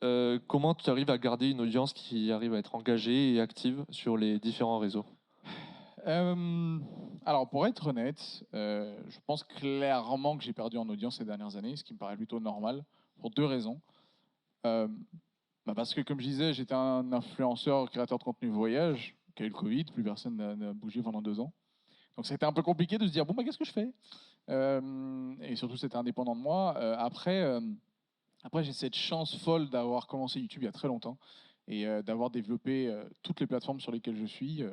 Mhm.
Comment tu arrives à garder une audience qui arrive à être engagée et active sur les différents réseaux?
Alors, pour être honnête, je pense clairement que j'ai perdu en audience ces dernières années, ce qui me paraît plutôt normal, pour 2 raisons. Parce que, comme je disais, j'étais un influenceur, créateur de contenu voyage, qui a eu le Covid, plus personne n'a bougé pendant 2 ans. Donc, c'était un peu compliqué de se dire, bon, qu'est-ce que je fais? Et surtout, c'était indépendant de moi. Après, j'ai cette chance folle d'avoir commencé YouTube il y a très longtemps et d'avoir développé toutes les plateformes sur lesquelles je suis.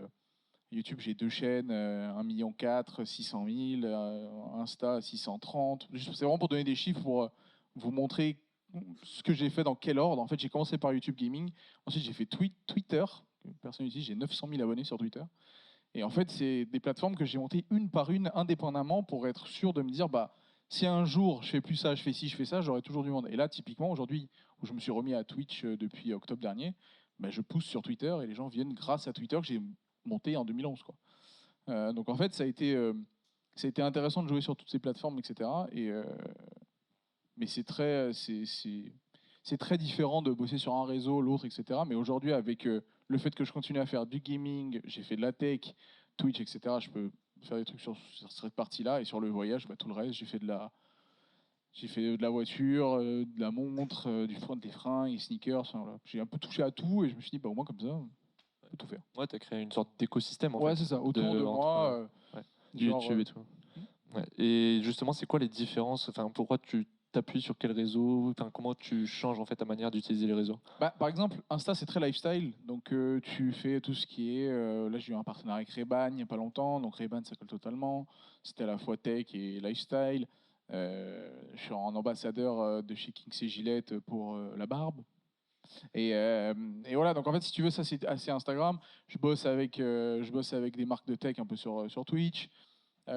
YouTube, j'ai 2 chaînes, 1,4 million, 600 000, Insta, 630. C'est vraiment pour donner des chiffres pour vous montrer ce que j'ai fait dans quel ordre. En fait, j'ai commencé par YouTube Gaming. Ensuite, j'ai fait Twitter. Personne n'utilise. J'ai 900 000 abonnés sur Twitter. Et en fait, c'est des plateformes que j'ai montées une par une, indépendamment, pour être sûr de me dire, si un jour je fais plus ça, je fais ci, je fais ça, j'aurai toujours du monde. Et là, typiquement, aujourd'hui, où je me suis remis à Twitch depuis octobre dernier, je pousse sur Twitter et les gens viennent grâce à Twitter que j'ai monté en 2011, quoi. Donc en fait, ça a été intéressant de jouer sur toutes ces plateformes, etc. Mais c'est très différent de bosser sur un réseau, l'autre, etc. Mais aujourd'hui, avec le fait que je continue à faire du gaming, j'ai fait de la tech, Twitch, etc., je peux faire des trucs sur cette partie-là. Et sur le voyage, tout le reste, j'ai fait de la voiture, de la montre, des freins, des sneakers. Enfin, voilà. J'ai un peu touché à tout et je me suis dit, au moins comme ça, on peut tout faire.
Ouais, tu as créé une sorte d'écosystème en
Ouais,
fait.
c'est ça. Autour de moi,
ouais,
genre,
YouTube et tout. Ouais. Et justement, c'est quoi les différences? Enfin, pourquoi tu t'appuies sur quel réseau? Enfin, comment tu changes en fait ta manière d'utiliser les réseaux?
par exemple, Insta, c'est très lifestyle. Donc, tu fais tout ce qui est. Là, j'ai eu un partenariat avec Ray-Ban il n'y a pas longtemps. Donc, Ray-Ban, ça colle totalement. C'était à la fois tech et lifestyle. Je suis en ambassadeur de chez Kings et Gillette pour la barbe. Et voilà, donc en fait, si tu veux, ça c'est assez Instagram. Je bosse avec des marques de tech un peu sur Twitch.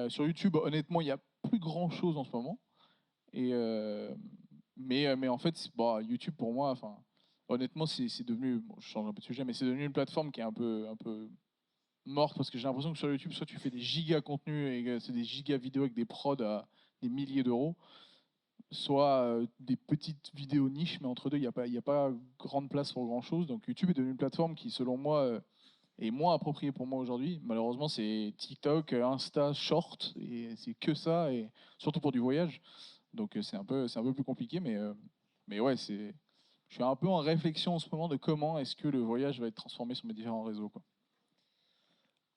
Sur YouTube, honnêtement, il n'y a plus grand chose en ce moment. Et, mais en fait, bon, YouTube pour moi, enfin, honnêtement, c'est devenu, bon, je change un peu de sujet, mais c'est devenu une plateforme qui est un peu morte parce que j'ai l'impression que sur YouTube, soit tu fais des giga contenus et c'est des giga vidéos avec des prods à des milliers d'euros, soit des petites vidéos niches, mais entre deux, il y a pas grande place pour grand chose. Donc YouTube est devenu une plateforme qui, selon moi, est moins appropriée pour moi aujourd'hui. Malheureusement, c'est TikTok, Insta, Short, et c'est que ça, et surtout pour du voyage. Donc c'est un peu plus compliqué, mais ouais, je suis un peu en réflexion en ce moment de comment est-ce que le voyage va être transformé sur mes différents réseaux, quoi.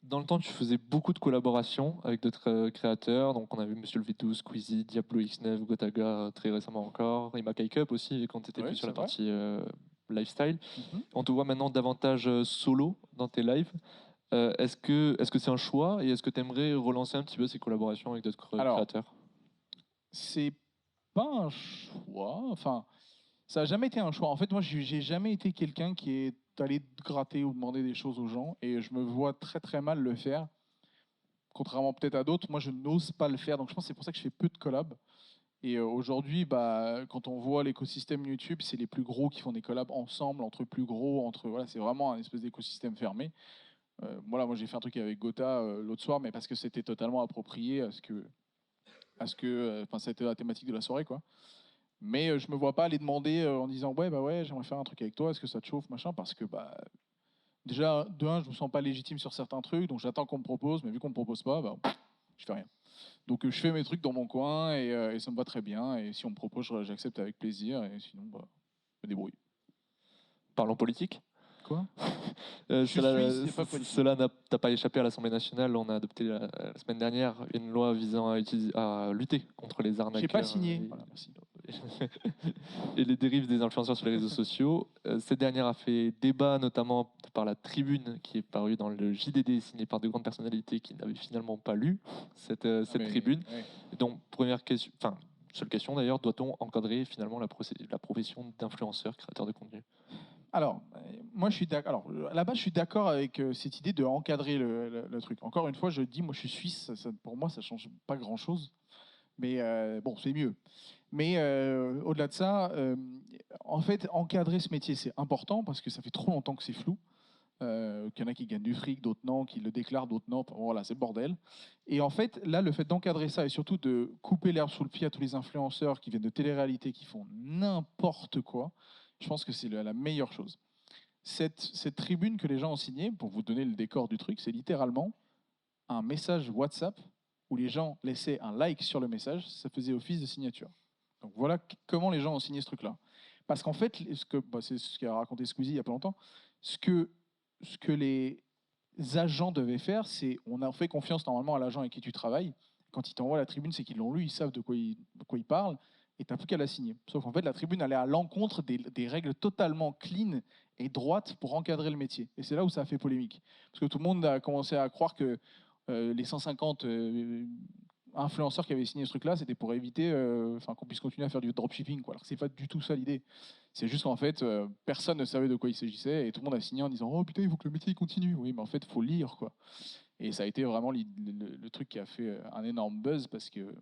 Dans le temps, tu faisais beaucoup de collaborations avec d'autres créateurs. Donc, on a vu Monsieur le V12, Squeezie, Diablo X9, Gotaga très récemment encore, et Makai Cup aussi, quand tu étais
Ouais,
plus sur
c'est
la
vrai.
partie lifestyle.
Mhm.
On te voit maintenant davantage solo dans tes lives. Est-ce que c'est un choix et est-ce que tu aimerais relancer un petit peu ces collaborations avec d'autres
Alors,
créateurs?
c'est pas un choix. Enfin, ça n'a jamais été un choix. En fait, moi, j'ai jamais été quelqu'un qui est allé gratter ou demander des choses aux gens, et je me vois très très mal le faire. Contrairement peut-être à d'autres, moi, je n'ose pas le faire. Donc, je pense que c'est pour ça que je fais peu de collabs. Et aujourd'hui, bah, quand on voit l'écosystème YouTube, c'est les plus gros qui font des collabs ensemble, entre plus gros, voilà, c'est vraiment un espèce d'écosystème fermé. Voilà, moi j'ai fait un truc avec Gotha l'autre soir, mais parce que c'était totalement approprié enfin, c'était la thématique de la soirée, quoi. Mais je me vois pas aller demander en disant ouais, bah ouais, j'aimerais faire un truc avec toi, est-ce que ça te chauffe, machin, parce que bah déjà de un, je me sens pas légitime sur certains trucs, donc j'attends qu'on me propose, mais vu qu'on me propose pas, bah je fais rien. Donc je fais mes trucs dans mon coin et ça me va très bien. Et si on me propose, j'accepte avec plaisir. Et sinon, bah, je me débrouille.
Parlons politique.
Quoi?
Euh,
Je suis
cela
suisse, c'est pas politique.
cela n'a pas échappé à l'Assemblée nationale. On a adopté la semaine dernière une loi visant à lutter contre les
J'ai pas
arnaqueurs
signé. Voilà, merci.
et les dérives des influenceurs sur les réseaux sociaux. Cette dernière a fait débat, notamment par la tribune qui est parue dans le JDD, signée par de grandes personnalités qui n'avaient finalement pas lu
Ah,
cette
mais,
tribune.
ouais.
Donc, première question, enfin, seule question d'ailleurs, doit-on encadrer finalement la profession d'influenceur, créateur de contenu?
Alors, moi, je suis d'accord. Alors, à la base, je suis d'accord avec cette idée de encadrer le truc. Encore une fois, je dis, moi, je suis suisse. Pour moi, ça change pas grand-chose. Mais bon, c'est mieux. Mais au-delà de ça, en fait, encadrer ce métier, c'est important parce que ça fait trop longtemps que c'est flou. Qu'il y en a qui gagnent du fric, d'autres non, qui le déclarent, d'autres non. Enfin, voilà, c'est le bordel. Et en fait, là, le fait d'encadrer ça et surtout de couper l'herbe sous le pied à tous les influenceurs qui viennent de télé-réalité, qui font n'importe quoi, je pense que c'est la meilleure chose. Cette tribune que les gens ont signée, pour vous donner le décor du truc, c'est littéralement un message WhatsApp où les gens laissaient un like sur le message, ça faisait office de signature. Donc voilà comment les gens ont signé ce truc-là. Parce qu'en fait, c'est ce qu'a raconté Squeezie il n'y a pas longtemps, ce que les agents devaient faire, c'est on a fait confiance normalement à l'agent avec qui tu travailles. Quand ils t'envoient la tribune, c'est qu'ils l'ont lu, ils savent de quoi ils parlent, et tu n'as plus qu'à la signer. Sauf qu'en fait, la tribune allait à l'encontre des règles totalement clean et droites pour encadrer le métier. Et c'est là où ça a fait polémique. Parce que tout le monde a commencé à croire que les 150 influenceurs qui avaient signé ce truc-là, c'était pour éviter qu'on puisse continuer à faire du dropshipping. Alors que c'est pas du tout ça l'idée. C'est juste qu'en fait, personne ne savait de quoi il s'agissait et tout le monde a signé en disant oh putain, il faut que le métier continue. Oui, mais en fait, il faut lire, quoi. Et ça a été vraiment le truc qui a fait un énorme buzz parce que de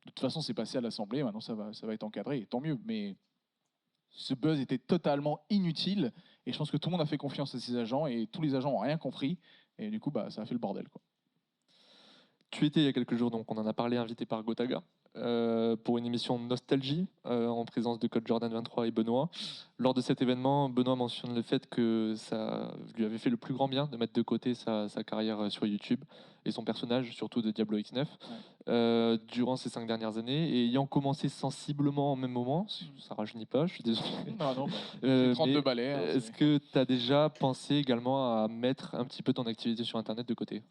toute façon, c'est passé à l'Assemblée. Maintenant, ça va être encadré, et tant mieux. Mais ce buzz était totalement inutile et je pense que tout le monde a fait confiance à ses agents et tous les agents n'ont rien compris. Et du coup, bah, ça a fait le bordel, quoi.
Tu étais il y a quelques jours, donc on en a parlé, invité par Gotaga, pour une émission Nostalgie, en présence de Code Jordan 23 et Benoît. Lors de cet événement, Benoît mentionne le fait que ça lui avait fait le plus grand bien de mettre de côté sa carrière sur YouTube et son personnage, surtout de Diablo X9, durant ces 5 dernières années. Et ayant commencé sensiblement au même moment, ça rajeunit pas, je suis désolé.
Non, non, bah,
Euh,
c'est 32
mais
balais. Hein,
est-ce que tu as déjà pensé également à mettre un petit peu ton activité sur Internet de côté?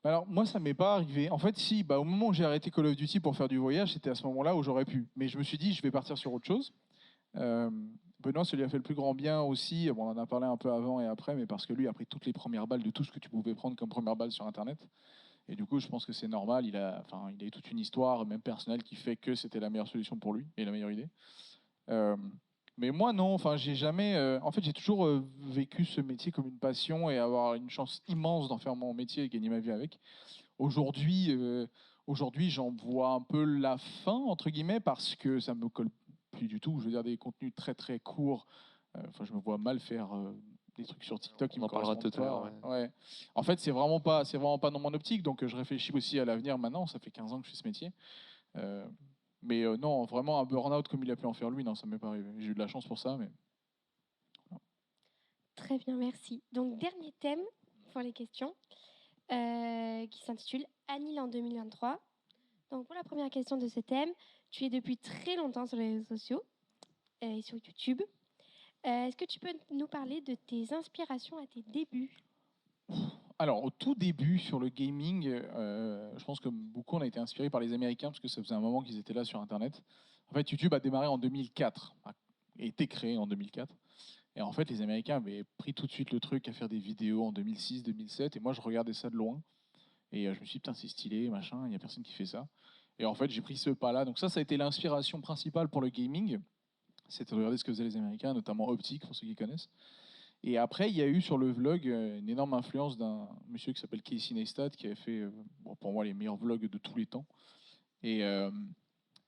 Alors, moi, ça m'est pas arrivé. En fait, si, bah, au moment où j'ai arrêté Call of Duty pour faire du voyage, c'était à ce moment-là où j'aurais pu. Mais je me suis dit, je vais partir sur autre chose. Euh, Benoît, ça lui a fait le plus grand bien aussi. Bon, on en a parlé un peu avant et après, mais parce que lui a pris toutes les premières balles de tout ce que tu pouvais prendre comme première balle sur Internet. Et du coup, je pense que c'est normal. Il a eu toute une histoire, même personnelle, qui fait que c'était la meilleure solution pour lui et la meilleure idée. Euh, Mais moi, non. Enfin, j'ai jamais. En fait, j'ai toujours vécu ce métier comme une passion et avoir une chance immense d'en faire mon métier et gagner ma vie avec. Aujourd'hui, aujourd'hui, j'en vois un peu la fin entre guillemets parce que ça me colle plus du tout. Je veux dire des contenus très très courts. Enfin, je me vois mal faire des trucs sur TikTok qui
On
me
en parlera
correspondent
tout à l'heure.
pas.
Ouais.
Ouais. En fait, c'est vraiment pas dans mon optique. Donc, je réfléchis aussi à l'avenir maintenant. Ça fait 15 ans que je fais ce métier. Euh, mais non, vraiment un burn-out comme il a pu en faire lui, non, ça m'est pas arrivé. J'ai eu de la chance pour ça, mais
Très bien, merci. Donc, dernier thème pour les questions qui s'intitule Anil en 2023. Donc, pour la première question de ce thème, tu es depuis très longtemps sur les réseaux sociaux et sur YouTube. Est-ce que tu peux nous parler de tes inspirations à tes débuts?
alors, au tout début sur le gaming, je pense que beaucoup on a été inspirés par les Américains parce que ça faisait un moment qu'ils étaient là sur Internet. En fait, YouTube a démarré en 2004, a été créé en 2004. Et en fait, les Américains avaient pris tout de suite le truc à faire des vidéos en 2006, 2007. Et moi, je regardais ça de loin. Et je me suis dit, putain, c'est stylé, machin, il n'y a personne qui fait ça. Et en fait, j'ai pris ce pas-là. Donc ça a été l'inspiration principale pour le gaming. C'était de regarder ce que faisaient les Américains, notamment Optic, pour ceux qui connaissent. Et après, il y a eu sur le vlog une énorme influence d'un monsieur qui s'appelle Casey Neistat, qui avait fait, pour moi, les meilleurs vlogs de tous les temps. Et,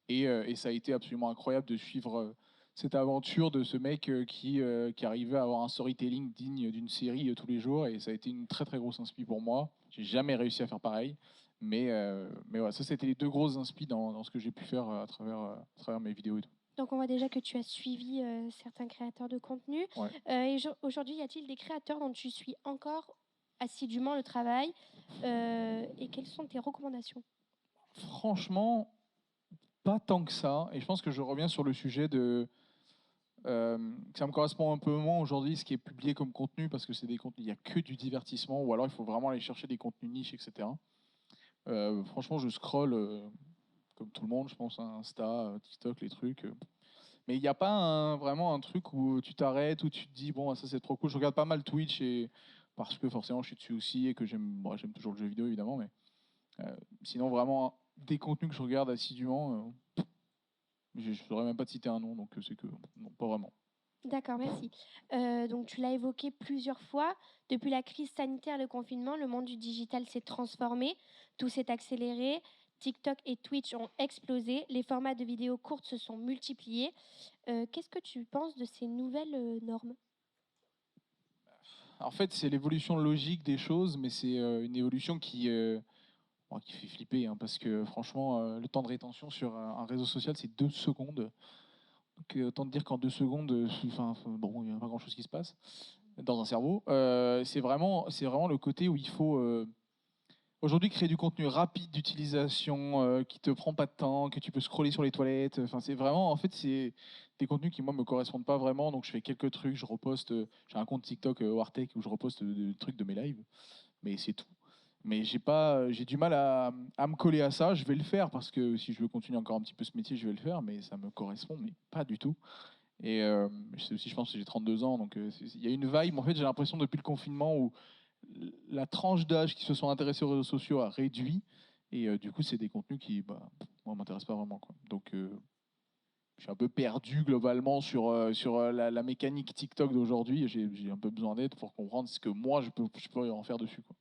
et ça a été absolument incroyable de suivre cette aventure de ce mec qui arrivait à avoir un storytelling digne d'une série tous les jours. Et ça a été une très très grosse inspi pour moi. J'ai jamais réussi à faire pareil. Mais voilà, ça, c'était les deux grosses inspi dans ce que j'ai pu faire à travers mes vidéos et tout.
Donc, on voit déjà que tu as suivi certains créateurs de contenu.
Ouais.
Aujourd'hui, y a-t-il des créateurs dont tu suis encore assidûment le travail et quelles sont tes recommandations?
Franchement, pas tant que ça. Et je pense que je reviens sur le sujet de que ça me correspond un peu moins aujourd'hui, ce qui est publié comme contenu, parce que c'est des contenus, il n'y a que du divertissement, ou alors il faut vraiment aller chercher des contenus niches, etc. Franchement, je scrolle comme tout le monde, je pense, hein, Insta, TikTok, les trucs. Mais il n'y a pas vraiment un truc où tu t'arrêtes, où tu te dis, bon, ça c'est trop cool. Je regarde pas mal Twitch, parce que forcément je suis dessus aussi, et que j'aime toujours le jeu vidéo, évidemment. Mais sinon, vraiment, des contenus que je regarde assidûment, je ne saurais même pas te citer un nom, donc c'est que non, pas vraiment.
D'accord, merci. Donc, tu l'as évoqué plusieurs fois. Depuis la crise sanitaire et le confinement, le monde du digital s'est transformé. Tout s'est accéléré. TikTok et Twitch ont explosé. Les formats de vidéos courtes se sont multipliés. Qu'est-ce que tu penses de ces nouvelles normes?
En fait, c'est l'évolution logique des choses, mais c'est une évolution qui fait flipper, hein, parce que franchement, le temps de rétention sur un réseau social, c'est 2 secondes. Donc, autant te dire qu'en 2 secondes, bon, il n'y a pas grand-chose qui se passe dans un cerveau. C'est vraiment le côté où il faut aujourd'hui créer du contenu rapide d'utilisation, qui te prend pas de temps, que tu peux scroller sur les toilettes. Enfin, c'est vraiment, en fait, c'est des contenus qui moi me correspondent pas vraiment. Donc je fais quelques trucs, je reposte. J'ai un compte TikTok Wartech où je reposte des trucs de mes lives, mais c'est tout. Mais j'ai du mal à me coller à ça. Je vais le faire parce que si je veux continuer encore un petit peu ce métier, je vais le faire, mais ça me correspond, mais pas du tout. Et c'est aussi, je pense que j'ai 32 ans, donc il y a une vibe. En fait, j'ai l'impression depuis le confinement où la tranche d'âge qui se sont intéressés aux réseaux sociaux a réduit. Et du coup, c'est des contenus qui, moi, m'intéressent pas vraiment, quoi. Donc, je suis un peu perdu globalement sur la mécanique TikTok d'aujourd'hui. J'ai un peu besoin d'aide pour comprendre ce que moi, je peux en faire dessus, quoi.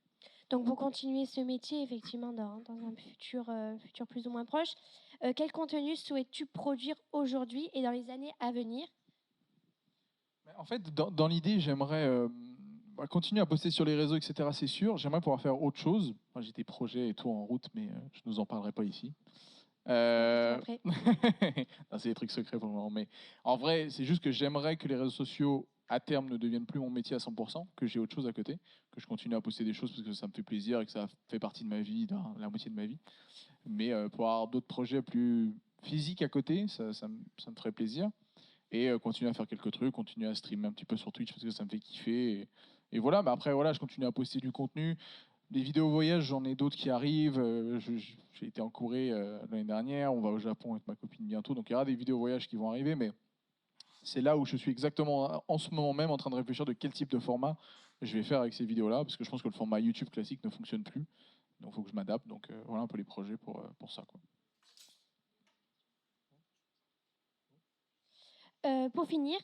Donc, pour continuer ce métier, effectivement, dans un futur plus ou moins proche, quel contenu souhaites-tu produire aujourd'hui et dans les années à venir?
En fait, dans l'idée, j'aimerais continuer à poster sur les réseaux, etc. C'est sûr. J'aimerais pouvoir faire autre chose. Moi, j'ai des projets et tout en route, mais je ne vous en parlerai pas ici.
La
Euh,
question après.
non, c'est des trucs secrets pour le moment. Mais en vrai, c'est juste que j'aimerais que les réseaux sociaux, à terme, ne deviennent plus mon métier à 100%, que j'ai autre chose à côté, que je continue à poster des choses parce que ça me fait plaisir et que ça fait partie de ma vie, la moitié de ma vie. Mais pour avoir d'autres projets plus physiques à côté, ça me ferait plaisir. Et continuer à faire quelques trucs, continuer à streamer un petit peu sur Twitch parce que ça me fait kiffer. Et voilà, mais après, voilà, je continue à poster du contenu. Des vidéos voyage, j'en ai d'autres qui arrivent. J'ai été en Corée l'année dernière. On va au Japon avec ma copine bientôt. Donc il y aura des vidéos voyage qui vont arriver. Mais c'est là où je suis exactement en ce moment même en train de réfléchir de quel type de format je vais faire avec ces vidéos-là. Parce que je pense que le format YouTube classique ne fonctionne plus. Donc il faut que je m'adapte. Donc voilà un peu les projets pour ça, quoi.
Pour finir,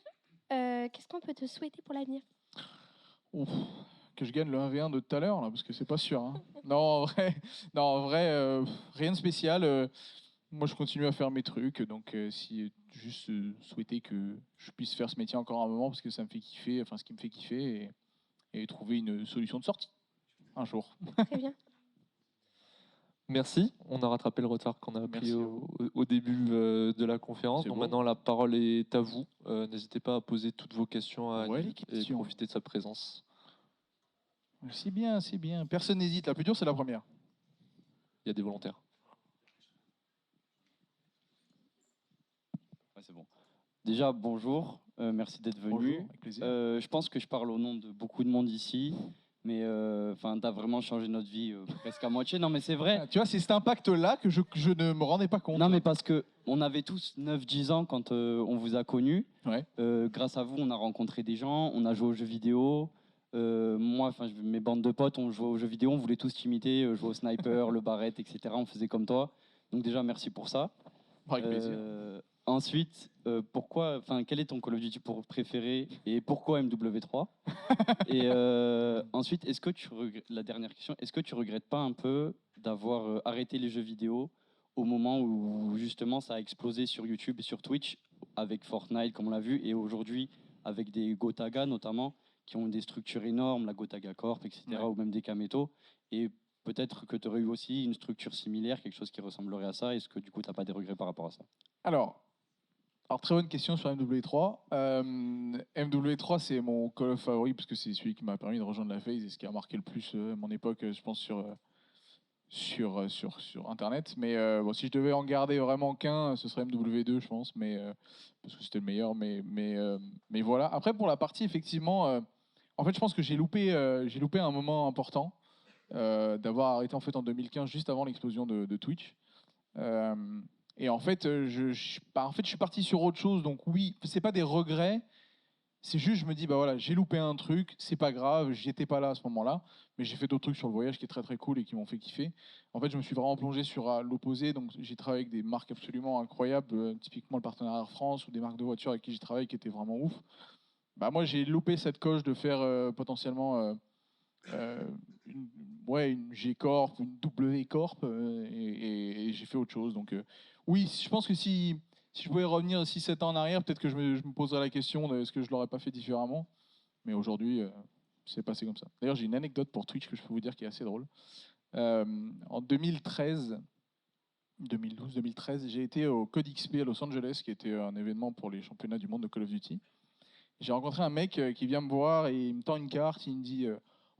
qu'est-ce qu'on peut te souhaiter pour l'avenir?
Ouf, que je gagne le 1v1 de tout à l'heure, là, parce que c'est pas sûr. Hein. Non, en vrai, rien de spécial. Moi, je continue à faire mes trucs, donc si juste souhaiter que je puisse faire ce métier encore un moment, parce que ça me fait kiffer, enfin ce qui me fait kiffer, et trouver une solution de sortie un jour.
Très bien.
Merci, on a rattrapé le retard qu'on a pris
Merci à
au début de la conférence.
C'est
Donc
beau.
maintenant, la parole est à vous. N'hésitez pas à poser toutes vos questions à
Ouais,
Anil
les
et
questions.
profiter de sa présence.
C'est bien, c'est bien. Personne n'hésite. La plus dure, c'est la première.
Il y a des volontaires.
Ouais, c'est bon. Déjà, bonjour, merci d'être venu.
Bonjour, avec plaisir.
Je pense que je parle au nom de beaucoup de monde ici, mais tu as vraiment changé notre vie presque à moitié. Non, mais c'est vrai.
Ah, tu vois, c'est cet impact-là que je ne me rendais pas compte.
Non, mais parce que on avait tous 9-10 ans quand on vous a connus.
Ouais.
Grâce à vous, on a rencontré des gens, on a joué aux jeux vidéo. Moi, mes bandes de potes, on jouait aux jeux vidéo, on voulait tous t'imiter, jouer au sniper, le barrette, etc. On faisait comme toi. Donc déjà, merci pour ça.
Avec plaisir.
Ensuite, quel est ton Call of Duty préféré et pourquoi MW3? Et ensuite, la dernière question, est-ce que tu regrettes pas un peu d'avoir arrêté les jeux vidéo au moment où justement ça a explosé sur YouTube et sur Twitch avec Fortnite comme on l'a vu et aujourd'hui avec des Gotaga notamment qui ont des structures énormes, la Gotaga Corp, etc.
Ouais.
ou même des Kameto et peut-être que tu aurais eu aussi une structure similaire, quelque chose qui ressemblerait à ça. Est-ce que du coup tu n'as pas des regrets par rapport à ça?
Alors, très bonne question sur MW3. MW3, c'est mon Call of favori parce que c'est celui qui m'a permis de rejoindre la FaZe et ce qui a marqué le plus mon époque, je pense, sur Internet. Mais bon, si je devais en garder vraiment qu'un, ce serait MW2, je pense, parce que c'était le meilleur. Mais voilà. Après, pour la partie, effectivement, en fait, je pense que j'ai loupé un moment important d'avoir arrêté en fait en 2015, juste avant l'explosion de Twitch. Et en fait, je suis parti sur autre chose. Donc oui, c'est pas des regrets. C'est juste, je me dis, bah voilà, j'ai loupé un truc, c'est pas grave, j'y étais pas là à ce moment-là, mais j'ai fait d'autres trucs sur le voyage qui est très très cool et qui m'ont fait kiffer. En fait, je me suis vraiment plongé sur l'opposé, donc j'ai travaillé avec des marques absolument incroyables, typiquement le partenariat Air France ou des marques de voitures avec qui j'ai travaillé qui étaient vraiment ouf. Bah moi, j'ai loupé cette coche de faire potentiellement une, une G Corp, une W Corp, et j'ai fait autre chose. Donc oui, je pense que si je pouvais revenir 6-7 ans en arrière, peut-être que je me poserais la question de est-ce que je l'aurais pas fait différemment. Mais aujourd'hui, c'est passé comme ça. D'ailleurs, j'ai une anecdote pour Twitch que je peux vous dire qui est assez drôle. En 2012-2013, j'ai été au Code XP à Los Angeles, qui était un événement pour les championnats du monde de Call of Duty. J'ai rencontré un mec qui vient me voir et il me tend une carte, il me dit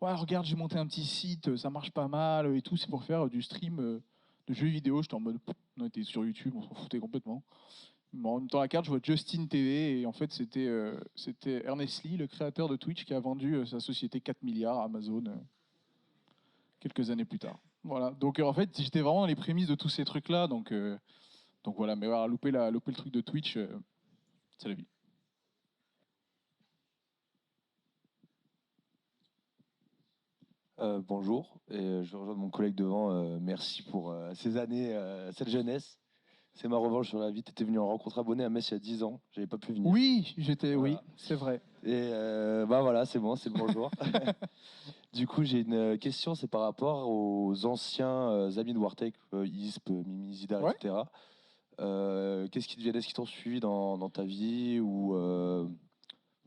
ouais, regarde, j'ai monté un petit site, ça marche pas mal et tout, c'est pour faire du stream de jeux vidéo. J'étais en mode, on était sur YouTube, on s'en foutait complètement. En même temps, la carte, je vois Justin TV et en fait, c'était Ernest Lee, le créateur de Twitch, qui a vendu sa société 4 milliards à Amazon quelques années plus tard. Voilà. Donc en fait, j'étais vraiment dans les prémices de tous ces trucs-là. Donc voilà, mais voilà, louper le truc de Twitch, c'est la vie.
Bonjour, et je rejoins mon collègue devant. Merci pour ces années, cette jeunesse. C'est ma revanche sur la vie. Tu étais venu en rencontre abonnée à Metz il y a 10 ans. J'avais pas pu venir.
Oui,
Voilà.
oui, c'est vrai.
Et bah voilà, c'est bon, c'est le bonjour. Du coup, j'ai une question, c'est par rapport aux anciens amis de Wartech, ISP, Mimi, Zidar,
Ouais.
etc. Qu'est-ce qui deviennent, est-ce qu'ils t'ont suivi dans ta vie ou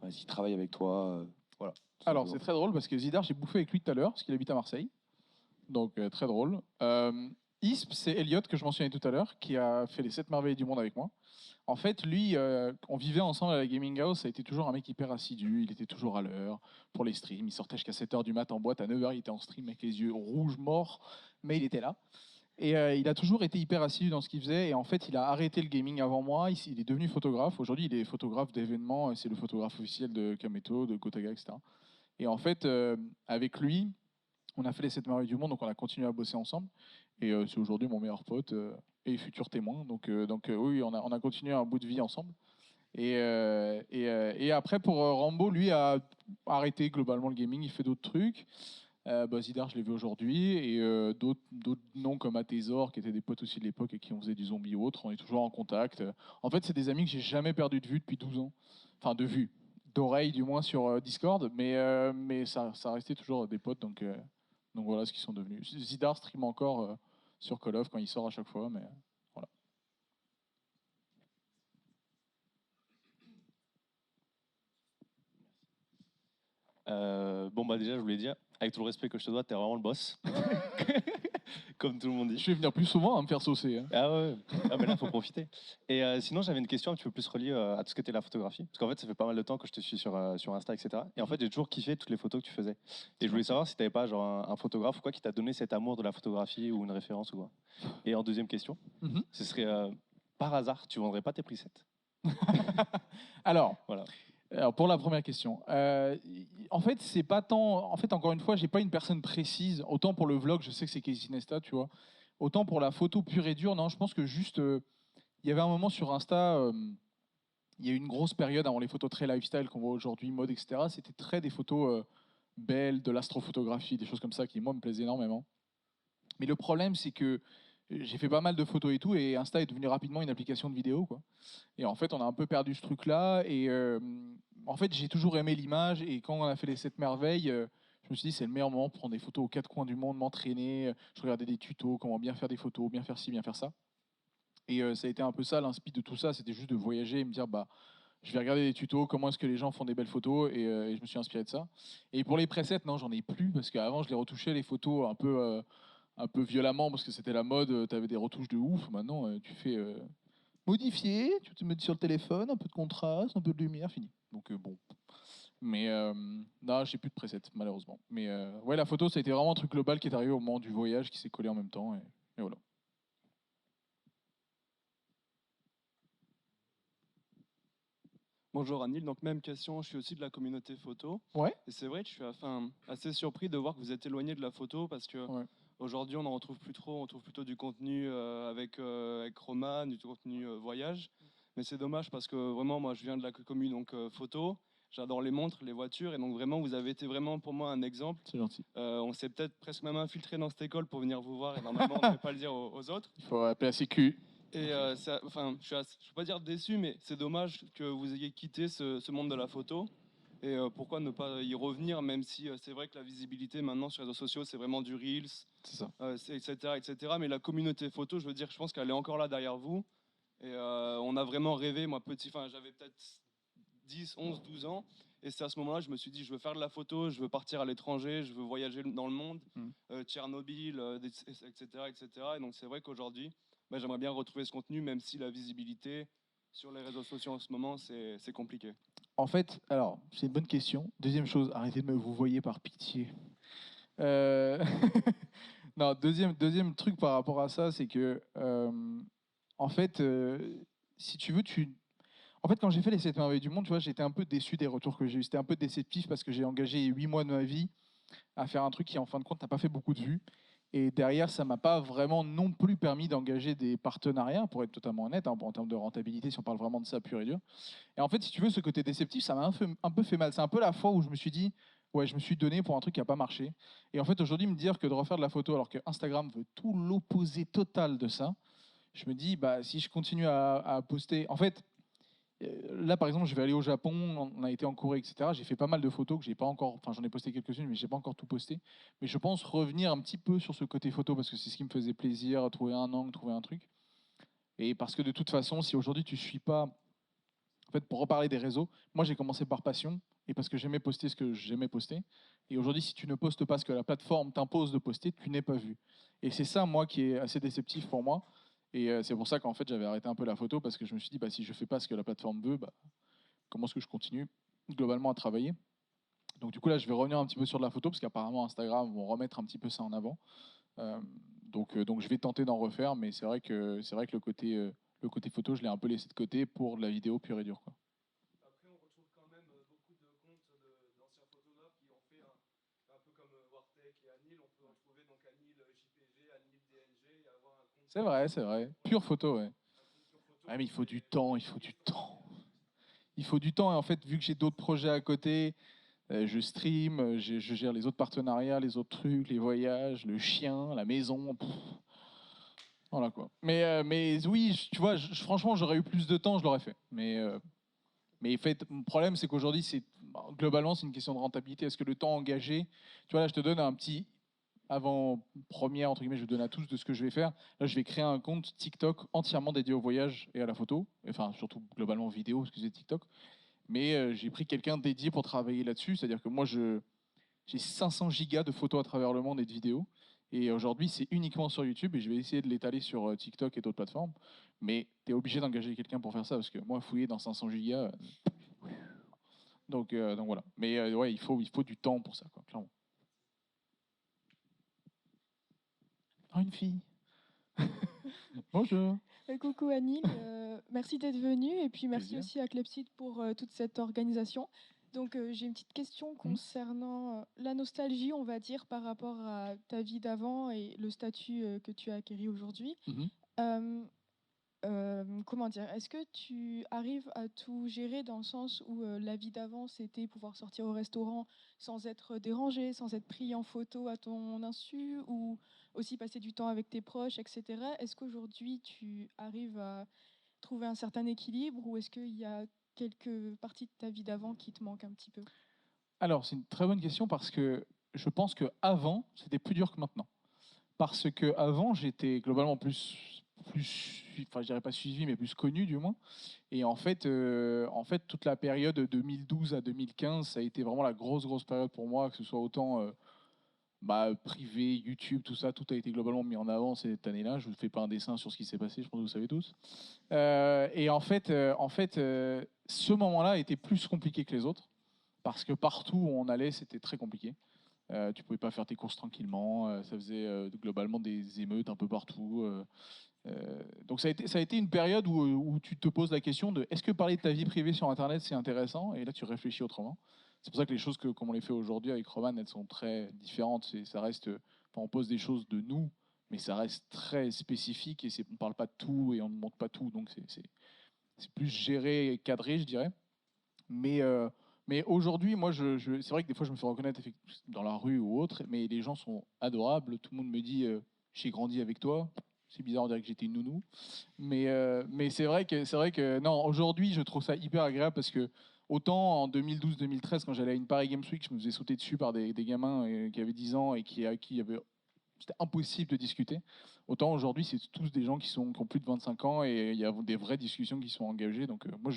est-ce qu'ils travaillent avec toi voilà.
Alors, c'est très drôle parce que Zidar, j'ai bouffé avec lui tout à l'heure, parce qu'il habite à Marseille. Donc, très drôle. ISP, c'est Elliot, que je mentionnais tout à l'heure, qui a fait les 7 merveilles du monde avec moi. En fait, lui, on vivait ensemble à la Gaming House, ça a été toujours un mec hyper assidu, il était toujours à l'heure pour les streams, il sortait jusqu'à 7h du mat en boîte, à 9h il était en stream avec les yeux rouges, morts, mais il était là. Et il a toujours été hyper assidu dans ce qu'il faisait, et en fait, il a arrêté le gaming avant moi, il est devenu photographe. Aujourd'hui, il est photographe d'événements, c'est le photographe officiel de Kameto, de Gotaga, etc. Et en fait, avec lui, on a fait les 7 merveilles du monde, donc on a continué à bosser ensemble. Et c'est aujourd'hui mon meilleur pote et futur témoin. Donc oui, on a continué un bout de vie ensemble. Et après, pour Rambo, lui a arrêté globalement le gaming, il fait d'autres trucs. Zidar, je l'ai vu aujourd'hui, et d'autres noms comme Atésor, qui étaient des potes aussi de l'époque et qui ont faisait du zombie ou autre, on est toujours en contact. En fait, c'est des amis que j'ai jamais perdu de vue depuis 12 ans. Enfin, de vue, d'oreille du moins sur Discord, mais ça restait toujours des potes, donc voilà ce qu'ils sont devenus. Zidar stream encore sur Call of quand il sort à chaque fois, mais voilà.
Bon, bah déjà, je voulais dire, avec tout le respect que je te dois, t'es vraiment le boss. Comme tout le monde dit.
Je vais venir plus souvent à me faire saucer. Hein.
Ah ouais, ah, mais là, faut profiter. Et sinon, j'avais une question un petit peu plus reliée à tout ce qui était la photographie. Parce qu'en fait, ça fait pas mal de temps que je te suis sur Insta, etc. Et en fait, j'ai toujours kiffé toutes les photos que tu faisais. Et je voulais savoir si t'avais pas genre un photographe ou quoi qui t'a donné cet amour de la photographie ou une référence ou quoi. Et en deuxième question,
Mhm.
ce serait par hasard, tu vendrais pas tes presets?
Alors,
Voilà.
Alors pour la première question, en fait c'est pas tant, en fait encore une fois j'ai pas une personne précise. Autant pour le vlog, je sais que c'est Casey Neistat, tu vois. Autant pour la photo pure et dure, non, je pense que juste il y avait un moment sur Insta, il y a eu une grosse période avant les photos très lifestyle qu'on voit aujourd'hui, mode, etc. C'était très des photos belles, de l'astrophotographie, des choses comme ça qui moi me plaisaient énormément. Mais le problème c'est que j'ai fait pas mal de photos et tout, et Insta est devenu rapidement une application de vidéo, quoi. Et en fait, on a un peu perdu ce truc-là. Et en fait, j'ai toujours aimé l'image. Et quand on a fait les 7 merveilles, je me suis dit, c'est le meilleur moment pour prendre des photos aux quatre coins du monde, m'entraîner. Je regardais des tutos, comment bien faire des photos, bien faire ci, bien faire ça. Et ça a été un peu ça, l'inspi de tout ça. C'était juste de voyager et me dire, bah, je vais regarder des tutos, comment est-ce que les gens font des belles photos. Et je me suis inspiré de ça. Et pour les presets, non, j'en ai plus. Parce qu'avant, je les retouchais, les photos, un peu violemment, parce que c'était la mode. Tu avais des retouches de ouf. Maintenant, tu fais modifier, tu te mets sur le téléphone, un peu de contraste, un peu de lumière, fini. Donc bon. Mais non, j'ai plus de presets, malheureusement. Mais ouais, la photo, ça a été vraiment un truc global qui est arrivé au moment du voyage, qui s'est collé en même temps. Et voilà.
Bonjour Anil, donc même question, je suis aussi de la communauté photo.
Ouais.
Et c'est vrai que je suis assez surpris de voir que vous êtes éloigné de la photo parce que
Ouais.
aujourd'hui on n'en retrouve plus trop, on trouve plutôt du contenu avec Roman, du contenu voyage. Mais c'est dommage parce que vraiment moi je viens de la commune donc photo, j'adore les montres, les voitures et donc vraiment vous avez été vraiment pour moi un exemple.
C'est gentil.
On s'est peut-être presque même infiltré dans cette école pour venir vous voir et normalement on ne peut pas le dire aux autres.
Il faut appeler la sécu.
Et je ne peux pas dire déçu, mais c'est dommage que vous ayez quitté ce monde de la photo. Et pourquoi ne pas y revenir, même si c'est vrai que la visibilité maintenant sur les réseaux sociaux, c'est vraiment du Reels,
C'est ça.
etc. Mais la communauté photo, je veux dire, je pense qu'elle est encore là derrière vous. Et on a vraiment rêvé, moi petit, j'avais peut-être 10, 11, 12 ans. Et c'est à ce moment-là, je me suis dit, je veux faire de la photo, je veux partir à l'étranger, je veux voyager dans le monde, Tchernobyl, etc. Et donc c'est vrai qu'aujourd'hui, j'aimerais bien retrouver ce contenu, même si la visibilité sur les réseaux sociaux en ce moment, c'est compliqué.
En fait, alors, c'est une bonne question. Deuxième chose, arrêtez de me vous voyez par pitié. Non, deuxième truc par rapport à ça, c'est que, en fait, si tu veux, En fait, quand j'ai fait les 7 merveilles du monde, tu vois, j'étais un peu déçu des retours que j'ai eu. C'était un peu déceptif parce que j'ai engagé 8 mois de ma vie à faire un truc qui, en fin de compte, n'a pas fait beaucoup de vues. Et derrière, ça m'a pas vraiment non plus permis d'engager des partenariats, pour être totalement honnête, hein, en termes de rentabilité, si on parle vraiment de ça pur et dur. Et en fait, si tu veux, ce côté déceptif, ça m'a un peu fait mal. C'est un peu la fois où je me suis dit, ouais, je me suis donné pour un truc qui n'a pas marché. Et en fait, aujourd'hui, me dire que de refaire de la photo alors que Instagram veut tout l'opposé total de ça, je me dis, bah, si je continue à poster. En fait, là, par exemple, je vais aller au Japon, on a été en Corée, etc. J'ai fait pas mal de photos que j'ai pas encore, enfin j'en ai posté quelques-unes, mais j'ai pas encore tout posté. Mais je pense revenir un petit peu sur ce côté photo parce que c'est ce qui me faisait plaisir, trouver un angle, trouver un truc. Et parce que de toute façon, si aujourd'hui tu suis pas, en fait, pour reparler des réseaux, moi j'ai commencé par passion et parce que j'aimais poster ce que j'aimais poster. Et aujourd'hui, si tu ne postes pas ce que la plateforme t'impose de poster, tu n'es pas vu. Et c'est ça, moi, qui est assez déceptif pour moi. Et c'est pour ça qu'en fait, j'avais arrêté un peu la photo parce que je me suis dit, bah, si je fais pas ce que la plateforme veut, bah, comment est-ce que je continue globalement à travailler. Donc du coup, là, je vais revenir un petit peu sur de la photo parce qu'apparemment, Instagram vont remettre un petit peu ça en avant. Donc je vais tenter d'en refaire, mais c'est vrai que le côté photo, je l'ai un peu laissé de côté pour de la vidéo pure et dure, quoi.
Après, on retrouve quand même beaucoup de comptes d'anciens photographes qui ont fait un peu comme Wartech et Anil. On peut retrouver donc Anil JPG, Anil DNG et avoir un compte.
C'est vrai. Pure photo, ouais. Ah, mais il faut du temps, il faut du temps. Il faut du temps, et en fait, vu que j'ai d'autres projets à côté, Je stream, je gère les autres partenariats, les autres trucs, les voyages, le chien, la maison. Voilà quoi. Mais oui, tu vois, franchement, j'aurais eu plus de temps, je l'aurais fait. Mais fait, le problème, c'est qu'aujourd'hui, globalement, c'est une question de rentabilité. Est-ce que le temps engagé, tu vois, là, je te donne un petit avant-première, entre guillemets, je donne à tous de ce que je vais faire. Là, je vais créer un compte TikTok entièrement dédié au voyage et à la photo. Enfin, surtout globalement vidéo, parce que c'est TikTok. Mais j'ai pris quelqu'un dédié pour travailler là-dessus. C'est-à-dire que moi, j'ai 500 gigas de photos à travers le monde et de vidéos. Et aujourd'hui, c'est uniquement sur YouTube et je vais essayer de l'étaler sur TikTok et d'autres plateformes. Mais tu es obligé d'engager quelqu'un pour faire ça parce que moi, fouiller dans 500 gigas. Donc voilà. Mais ouais, il faut du temps pour ça, quoi, clairement. Oh, une fille. Bonjour.
Coucou Anil, merci d'être venu et puis merci
Plaisir.
aussi à Clepsyd pour toute cette organisation. Donc j'ai une petite question concernant la nostalgie, on va dire, par rapport à ta vie d'avant et le statut que tu as acquis aujourd'hui.
Mhm.
Comment dire, est-ce que tu arrives à tout gérer dans le sens où la vie d'avant, c'était pouvoir sortir au restaurant sans être dérangé, sans être pris en photo à ton insu, ou aussi passer du temps avec tes proches, etc. Est-ce qu'aujourd'hui, tu arrives à trouver un certain équilibre, ou est-ce qu'il y a quelques parties de ta vie d'avant qui te manquent un petit peu?
Alors, c'est une très bonne question parce que je pense qu'avant, c'était plus dur que maintenant. Parce qu'avant, j'étais globalement enfin, je dirais pas suivi, mais plus connu du moins. Et en fait, toute la période de 2012 à 2015, ça a été vraiment la grosse période pour moi, que ce soit autant privé, YouTube, tout ça, tout a été globalement mis en avant cette année-là. Je ne vous fais pas un dessin sur ce qui s'est passé, je pense que vous savez tous. Et ce moment-là était plus compliqué que les autres, parce que partout où on allait, c'était très compliqué. Tu pouvais pas faire tes courses tranquillement. Ça faisait globalement des émeutes un peu partout. Donc ça a été une période où tu te poses la question de est-ce que parler de ta vie privée sur Internet c'est intéressant? Et là tu réfléchis autrement. C'est pour ça que les choses comme on les fait aujourd'hui avec Roman, elles sont très différentes. Ça reste, enfin, on pose des choses de nous, mais ça reste très spécifique et on parle pas de tout et on ne montre pas tout. Donc c'est plus géré et cadré, je dirais. Mais, mais aujourd'hui, moi, c'est vrai que des fois, je me fais reconnaître dans la rue ou autre, mais les gens sont adorables. Tout le monde me dit j'ai grandi avec toi. C'est bizarre de dire que j'étais une nounou. Mais c'est vrai que non, aujourd'hui, je trouve ça hyper agréable parce que autant en 2012-2013, quand j'allais à une Paris Games Week, je me faisais sauter dessus par des gamins qui avaient 10 ans et c'était impossible de discuter. Autant aujourd'hui, c'est tous des gens qui ont plus de 25 ans et il y a des vraies discussions qui sont engagées. Donc moi,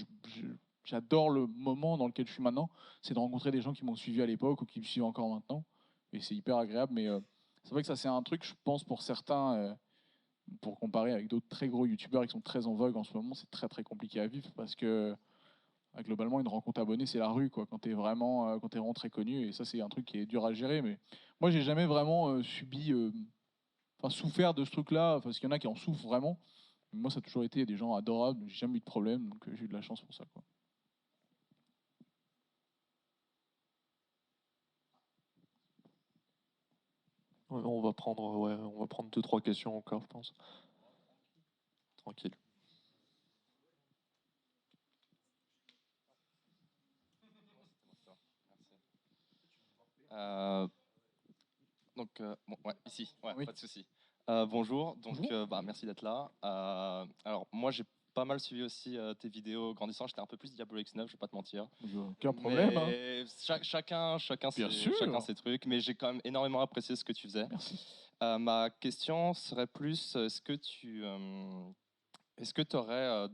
j'adore le moment dans lequel je suis maintenant. C'est de rencontrer des gens qui m'ont suivi à l'époque ou qui me suivent encore maintenant. Et c'est hyper agréable. Mais c'est vrai que ça, c'est un truc, je pense, pour certains, pour comparer avec d'autres très gros youtubeurs qui sont très en vogue en ce moment, c'est très compliqué à vivre parce que globalement, une rencontre abonnée, c'est la rue, quoi, quand tu es vraiment très connu. Et ça, c'est un truc qui est dur à gérer. Mais moi, j'ai jamais vraiment souffert de ce truc-là, parce qu'il y en a qui en souffrent vraiment. Mais moi, ça a toujours été des gens adorables, j'ai jamais eu de problème, donc j'ai eu de la chance pour ça, quoi.
Ouais, on va prendre 2-3 questions encore, je pense. Tranquille.
Bon, ouais, ici, ouais,
Oui.
pas de souci. Bonjour, donc merci d'être là. Alors moi j'ai pas mal suivi aussi tes vidéos grandissant. J'étais un peu plus Diablo X9, je vais pas te mentir.
Aucun problème. Hein.
Mais chacun
Bien sûr.
chacun ses trucs. Mais j'ai quand même énormément apprécié ce que tu faisais.
Merci.
Ma question serait plus, est-ce que tu aurais,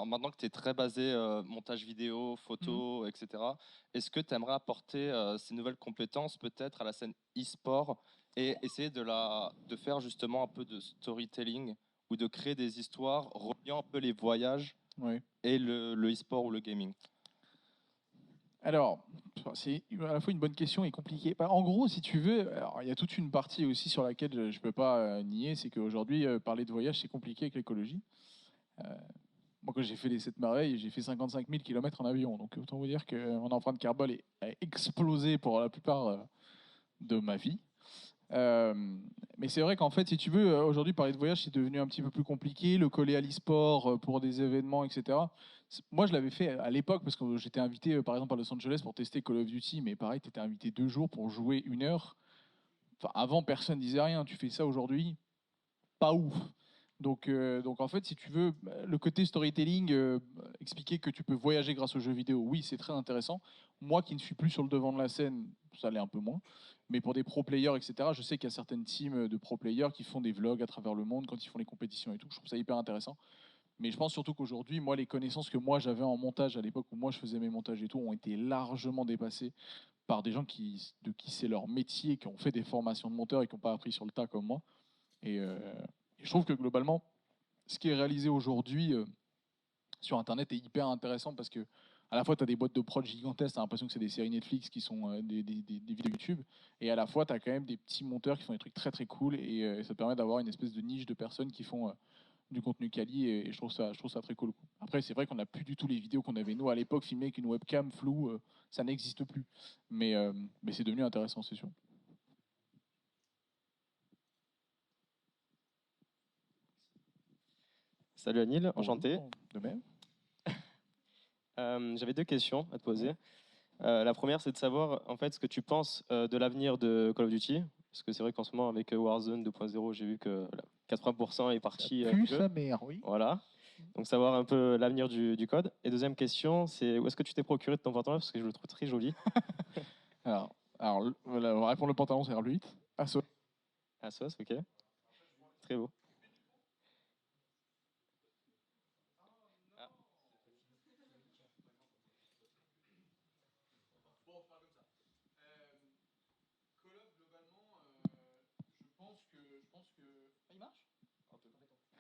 maintenant que tu es très basé montage vidéo, photo, etc., est-ce que tu aimerais apporter ces nouvelles compétences peut-être à la scène e-sport et essayer de faire justement un peu de storytelling ou de créer des histoires reliant un peu les voyages
Oui.
et le e-sport ou le gaming?
Alors, c'est à la fois une bonne question et compliquée. En gros, si tu veux, alors, il y a toute une partie aussi sur laquelle je ne peux pas nier, c'est qu'aujourd'hui, parler de voyage, c'est compliqué avec l'écologie. Moi, quand j'ai fait les 7 merveilles, j'ai fait 55 000 km en avion. Donc, autant vous dire que mon empreinte carbone a explosé pour la plupart de ma vie. Euh, mais c'est vrai qu'en fait, si tu veux, aujourd'hui, parler de voyage, c'est devenu un petit peu plus compliqué. Le coller à l'e-sport pour des événements, etc. Moi, je l'avais fait à l'époque parce que j'étais invité, par exemple, à Los Angeles pour tester Call of Duty. Mais pareil, tu étais invité 2 jours pour jouer 1 heure. Enfin, avant, personne disait rien. Tu fais ça aujourd'hui, pas ouf. Donc en fait, si tu veux, le côté storytelling, expliquer que tu peux voyager grâce aux jeux vidéo, oui, c'est très intéressant. Moi qui ne suis plus sur le devant de la scène, ça l'est un peu moins. Mais pour des pro players, etc., je sais qu'il y a certaines teams de pro players qui font des vlogs à travers le monde quand ils font les compétitions et tout. Je trouve ça hyper intéressant. Mais je pense surtout qu'aujourd'hui, moi, les connaissances que moi j'avais en montage à l'époque où moi je faisais mes montages et tout ont été largement dépassées par des gens de qui c'est leur métier, qui ont fait des formations de monteurs et qui n'ont pas appris sur le tas comme moi. Et je trouve que globalement, ce qui est réalisé aujourd'hui sur Internet est hyper intéressant parce que à la fois, tu as des boîtes de prod gigantesques, tu as l'impression que c'est des séries Netflix qui sont des vidéos YouTube, et à la fois, tu as quand même des petits monteurs qui font des trucs très très cool, et ça te permet d'avoir une espèce de niche de personnes qui font du contenu quali, et je trouve ça très cool. Après, c'est vrai qu'on n'a plus du tout les vidéos qu'on avait nous à l'époque, filmées avec une webcam floue, ça n'existe plus. Mais c'est devenu intéressant, c'est sûr.
Salut Anil, enchanté.
De même.
J'avais 2 questions à te poser. La première, c'est de savoir en fait ce que tu penses de l'avenir de Call of Duty. Parce que c'est vrai qu'en ce moment, avec Warzone 2.0, j'ai vu que 80% est parti du
Plus
jeu.
sa mère, oui.
Voilà. Donc savoir un peu l'avenir du code. Et deuxième question, c'est où est-ce que tu t'es procuré ton pantalon parce que je le trouve très joli.
Alors voilà, on va répondre le pantalon, c'est R8. Asso.
Asos, ok. Très beau.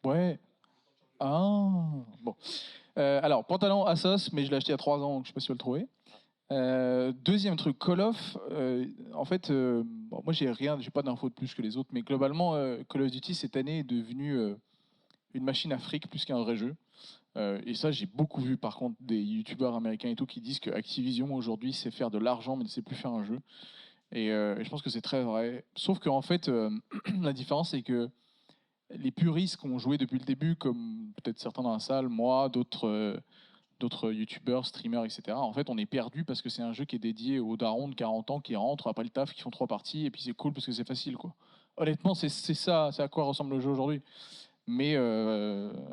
Ouais. Ah. Bon. Alors, pantalon Asos, mais je l'ai acheté il y a 3 ans, donc je sais pas si tu vas le trouver. Deuxième truc, Call of. En fait, bon, moi j'ai pas d'infos de plus que les autres, mais globalement, Call of Duty cette année est devenu une machine à fric plus qu'un vrai jeu. Et ça, j'ai beaucoup vu par contre des youtubeurs américains et tout qui disent que Activision aujourd'hui sait faire de l'argent mais ne sait plus faire un jeu. Et je pense que c'est très vrai. Sauf qu'en fait, la différence c'est que les puristes qui ont joué depuis le début, comme peut-être certains dans la salle, moi, d'autres youtubeurs, streamers, etc. En fait, on est perdu parce que c'est un jeu qui est dédié aux darons de 40 ans qui rentrent après le taf, qui font 3 parties, et puis c'est cool parce que c'est facile, quoi. Honnêtement, c'est ça, c'est à quoi ressemble le jeu aujourd'hui. Mais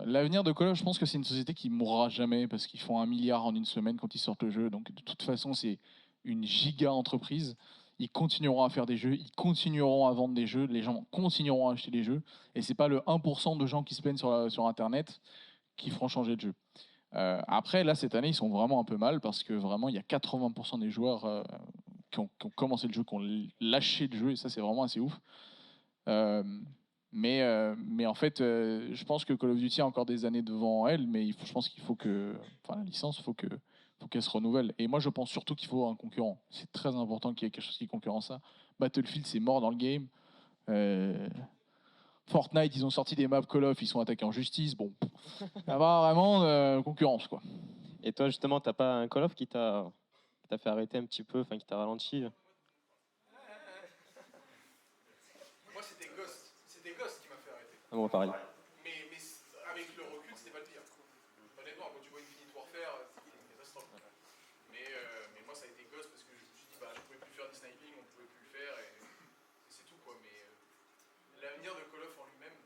l'avenir de Call of, je pense que c'est une société qui mourra jamais parce qu'ils font 1 milliard en une semaine quand ils sortent le jeu. Donc de toute façon, c'est une giga entreprise. Ils continueront à faire des jeux, ils continueront à vendre des jeux, les gens continueront à acheter des jeux. Et c'est pas le 1% de gens qui se plaignent sur Internet qui feront changer de jeu. Après, là, cette année, ils sont vraiment un peu mal parce que vraiment, il y a 80% des joueurs qui ont commencé le jeu, qui ont lâché le jeu, et ça, c'est vraiment assez ouf. Mais en fait, je pense que Call of Duty a encore des années devant elle, mais je pense qu'il faut que, enfin, la licence, faut qu'elle se renouvelle. Et moi, je pense surtout qu'il faut un concurrent. C'est très important qu'il y ait quelque chose qui concurrence ça. Battlefield, c'est mort dans le game. Fortnite, ils ont sorti des maps Call of, ils sont attaqués en justice. Bon, ça va vraiment concurrence, quoi.
Et toi, justement, t'as pas un Call of qui t'a fait arrêter un petit peu, enfin qui t'a ralenti?
Moi, c'était Ghost qui m'a fait arrêter.
Ah bon, pareil.
Mais avec le recul, c'était pas le pire. Honnêtement, quand tu vois Infinite Warfare, c'est catastrophe. Mais moi, ça a été Ghost parce que je me suis dit, bah, je pouvais plus faire du sniping, on pouvait plus le faire, et c'est tout, quoi. Mais l'avenir de Call of en lui-même,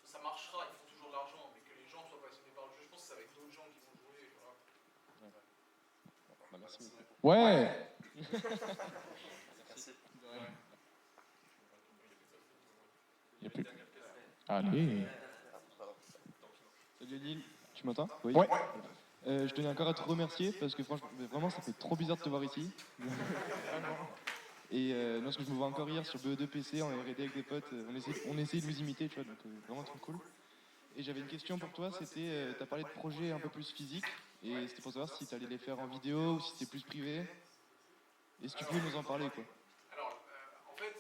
ça marchera, ils font toujours de l'argent, mais que les gens soient passionnés par le jeu, je pense que ça va être d'autres gens qui vont jouer. Voilà.
Bah, merci beaucoup.
Ouais. Il y a plus. Allez.
Salut Lille, tu m'entends? Oui.
Ouais.
Je tenais encore à te remercier parce que franchement, vraiment, ça fait trop bizarre de te voir ici. Et non, parce que je me vois encore hier sur BE2 PC en R&D avec des potes, on essayait de vous imiter, tu vois, donc vraiment trop cool. Et j'avais une question pour toi, c'était, tu as parlé de projets un peu plus physiques, et c'était pour savoir si tu allais les faire en vidéo ou si c'était plus privé. Et si tu pouvais nous en parler, quoi.
Alors, en fait,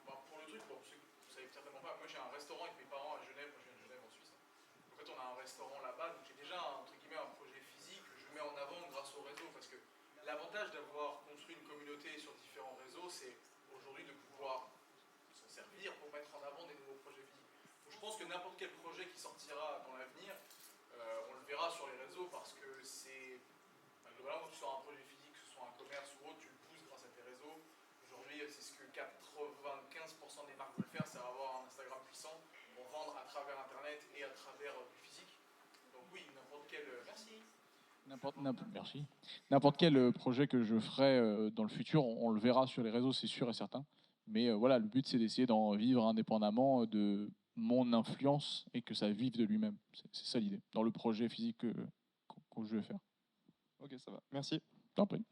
pour le truc, pour ceux que vous savez certainement pas, moi j'ai un restaurant avec mes parents à Genève, moi je viens de Genève en Suisse. En fait, on a un restaurant là-bas, donc j'ai déjà entre guillemets un projet physique que je mets en avant grâce au réseau, parce que l'avantage d'avoir construit une communauté sur différents réseaux, c'est aujourd'hui de pouvoir l'avenir pour mettre en avant des nouveaux projets physiques. Donc, je pense que n'importe quel projet qui sortira dans l'avenir, on le verra sur les réseaux parce que c'est. Globalement, quand tu sors un projet physique, que ce soit un commerce ou autre, tu le pousses grâce à tes réseaux. Aujourd'hui, c'est ce que 95% des marques veulent faire, c'est avoir un Instagram puissant pour vendre à travers Internet et à travers du physique. Donc oui, n'importe quel... Merci. Merci. N'importe quel projet que je ferai dans le futur, on le verra sur les réseaux, c'est sûr et certain. Mais voilà, le but, c'est d'essayer d'en vivre indépendamment de mon influence et que ça vive de lui-même. C'est ça l'idée, dans le projet physique que je vais faire.
Ok, ça va. Merci.
T'en prie.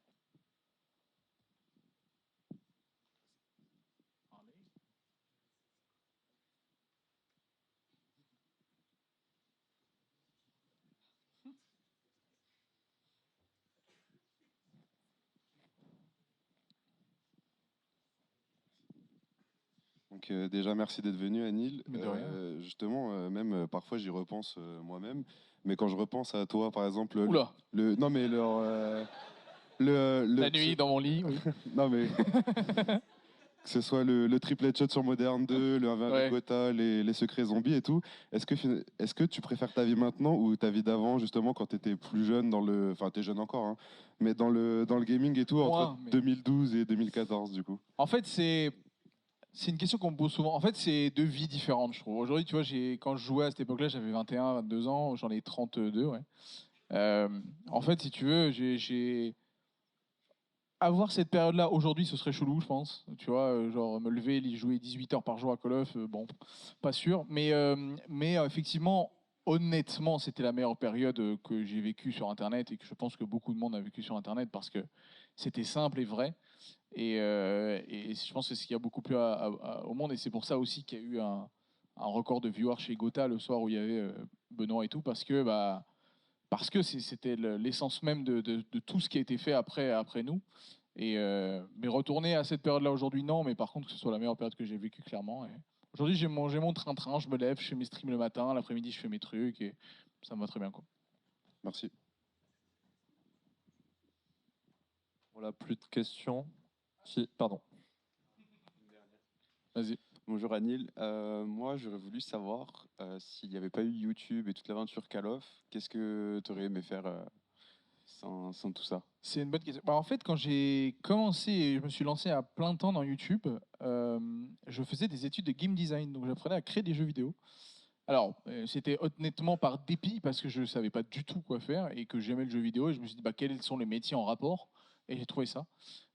Donc déjà, merci d'être venu, Anil.
Mais de rien.
Justement, même parfois, j'y repense moi-même. Mais quand je repense à toi, par exemple,
Oula.
non mais
La nuit dans mon lit. Oui.
non mais que ce soit le triple headshot sur Modern 2, le 1v1 avec Gotha, les secrets zombies et tout. Est-ce que tu préfères ta vie maintenant ou ta vie d'avant, justement, quand tu étais plus jeune enfin, tu es jeune encore, hein, mais dans le gaming et tout, entre 2012 et 2014, du coup?
En fait, c'est une question qu'on me pose souvent. En fait, c'est deux vies différentes, je trouve. Aujourd'hui, tu vois, quand je jouais à cette époque-là, j'avais 21, 22 ans, j'en ai 32, ouais. En fait, si tu veux, avoir cette période-là aujourd'hui, ce serait chelou, je pense. Tu vois, genre me lever, jouer 18 heures par jour à Call of, bon, pas sûr. Mais effectivement, honnêtement, c'était la meilleure période que j'ai vécue sur Internet et que je pense que beaucoup de monde a vécu sur Internet parce que c'était simple et vrai. Et je pense que c'est ce qui a beaucoup plu au monde. Et c'est pour ça aussi qu'il y a eu un record de viewers chez Gotha le soir où il y avait Benoît et tout, parce que c'était l'essence même de tout ce qui a été fait après nous. Mais retourner à cette période-là aujourd'hui, non. Mais par contre, que ce soit la meilleure période que j'ai vécue, clairement. Et aujourd'hui, j'ai mon train-train, je me lève, je fais mes streams le matin, l'après-midi, je fais mes trucs. Et ça me va très bien, quoi.
Merci.
Voilà, plus de questions. Si, pardon.
Vas-y.
Bonjour Anil, moi j'aurais voulu savoir s'il n'y avait pas eu YouTube et toute l'aventure Call of, qu'est-ce que tu aurais aimé faire sans tout ça?
C'est une bonne question. En fait, quand j'ai commencé et je me suis lancé à plein temps dans YouTube, je faisais des études de game design, donc j'apprenais à créer des jeux vidéo. Alors, c'était honnêtement par dépit parce que je ne savais pas du tout quoi faire et que j'aimais le jeu vidéo et je me suis dit quels sont les métiers en rapport. Et j'ai trouvé ça.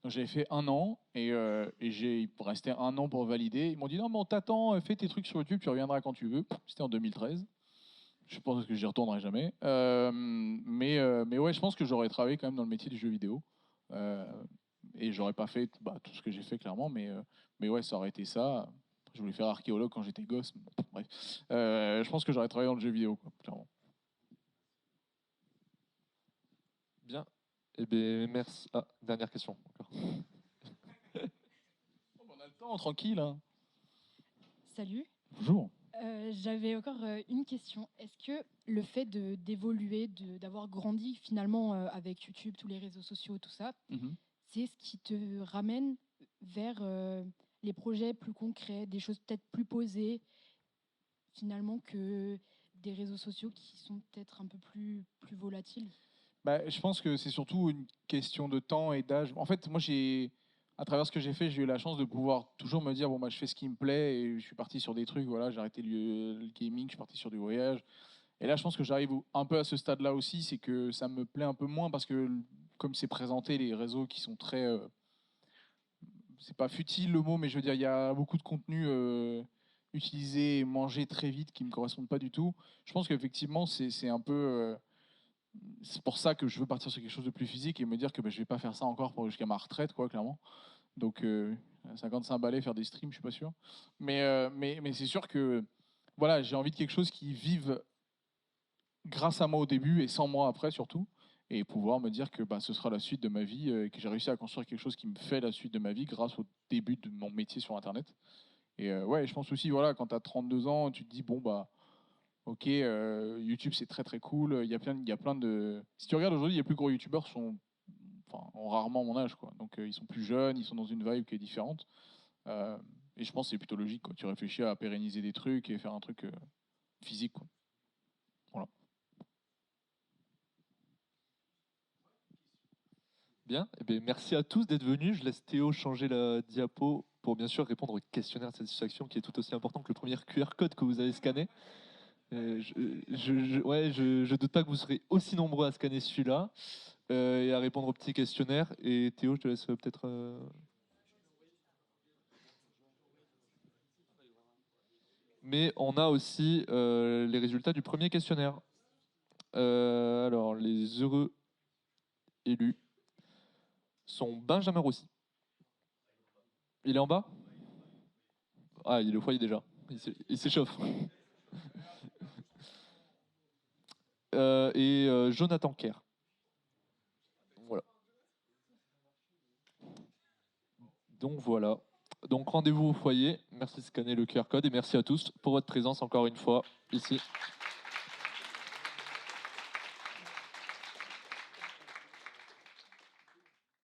Donc j'avais fait 1 an et il restait 1 an pour valider. Ils m'ont dit non, mais on t'attend, fais tes trucs sur YouTube, tu reviendras quand tu veux. C'était en 2013. Je pense que j'y retournerai jamais. Mais ouais, je pense que j'aurais travaillé quand même dans le métier du jeu vidéo. Et j'aurais pas fait tout ce que j'ai fait clairement. Mais ouais, ça aurait été ça. Je voulais faire archéologue quand j'étais gosse. Bref. Je pense que j'aurais travaillé dans le jeu vidéo, quoi, clairement.
Bien. Eh bien, merci. Ah, dernière question. Encore.
On a le temps, tranquille. Hein.
Salut.
Bonjour.
J'avais encore une question. Est-ce que le fait d'évoluer, d'avoir grandi finalement avec YouTube, tous les réseaux sociaux, tout ça, c'est ce qui te ramène vers les projets plus concrets, des choses peut-être plus posées, finalement, que des réseaux sociaux qui sont peut-être un peu plus volatiles?
Je pense que c'est surtout une question de temps et d'âge. En fait, moi, à travers ce que j'ai fait, j'ai eu la chance de pouvoir toujours me dire je fais ce qui me plaît et je suis parti sur des trucs. Voilà, j'ai arrêté le gaming, je suis parti sur du voyage. Et là, je pense que j'arrive un peu à ce stade-là aussi, c'est que ça me plaît un peu moins parce que comme c'est présenté, les réseaux qui sont très, c'est pas futile le mot, mais je veux dire, il y a beaucoup de contenu utilisé et mangé très vite qui me correspondent pas du tout. Je pense qu'effectivement, c'est un peu c'est pour ça que je veux partir sur quelque chose de plus physique et me dire que je vais pas faire ça encore jusqu'à ma retraite, quoi, clairement. Donc 55 balais, faire des streams, je suis pas sûr. Mais c'est sûr que voilà, j'ai envie de quelque chose qui vive grâce à moi au début et sans moi après surtout, et pouvoir me dire que ce sera la suite de ma vie et que j'ai réussi à construire quelque chose qui me fait la suite de ma vie grâce au début de mon métier sur Internet. Et ouais, je pense aussi, voilà, quand tu as 32 ans, tu te dis ok, YouTube c'est très très cool. Il y a plein de. Si tu regardes aujourd'hui, les plus gros YouTubeurs ont rarement mon âge, quoi. Donc ils sont plus jeunes, ils sont dans une vibe qui est différente. Et je pense que c'est plutôt logique, quoi. Tu réfléchis à pérenniser des trucs et faire un truc physique, quoi. Voilà.
Bien, eh bien, merci à tous d'être venus. Je laisse Théo changer la diapo pour bien sûr répondre au questionnaire de satisfaction qui est tout aussi important que le premier QR code que vous avez scanné. Je doute pas que vous serez aussi nombreux à scanner celui-là et à répondre au petit questionnaire. Et Théo, je te laisse peut-être... Mais on a aussi les résultats du premier questionnaire. Alors, les heureux élus sont Benjamin Rossi. Il est en bas? Ah, il est au foyer déjà. Il s'échauffe. Et Jonathan Kerr. Voilà. Donc voilà. Donc rendez-vous au foyer. Merci de scanner le QR code et merci à tous pour votre présence encore une fois ici.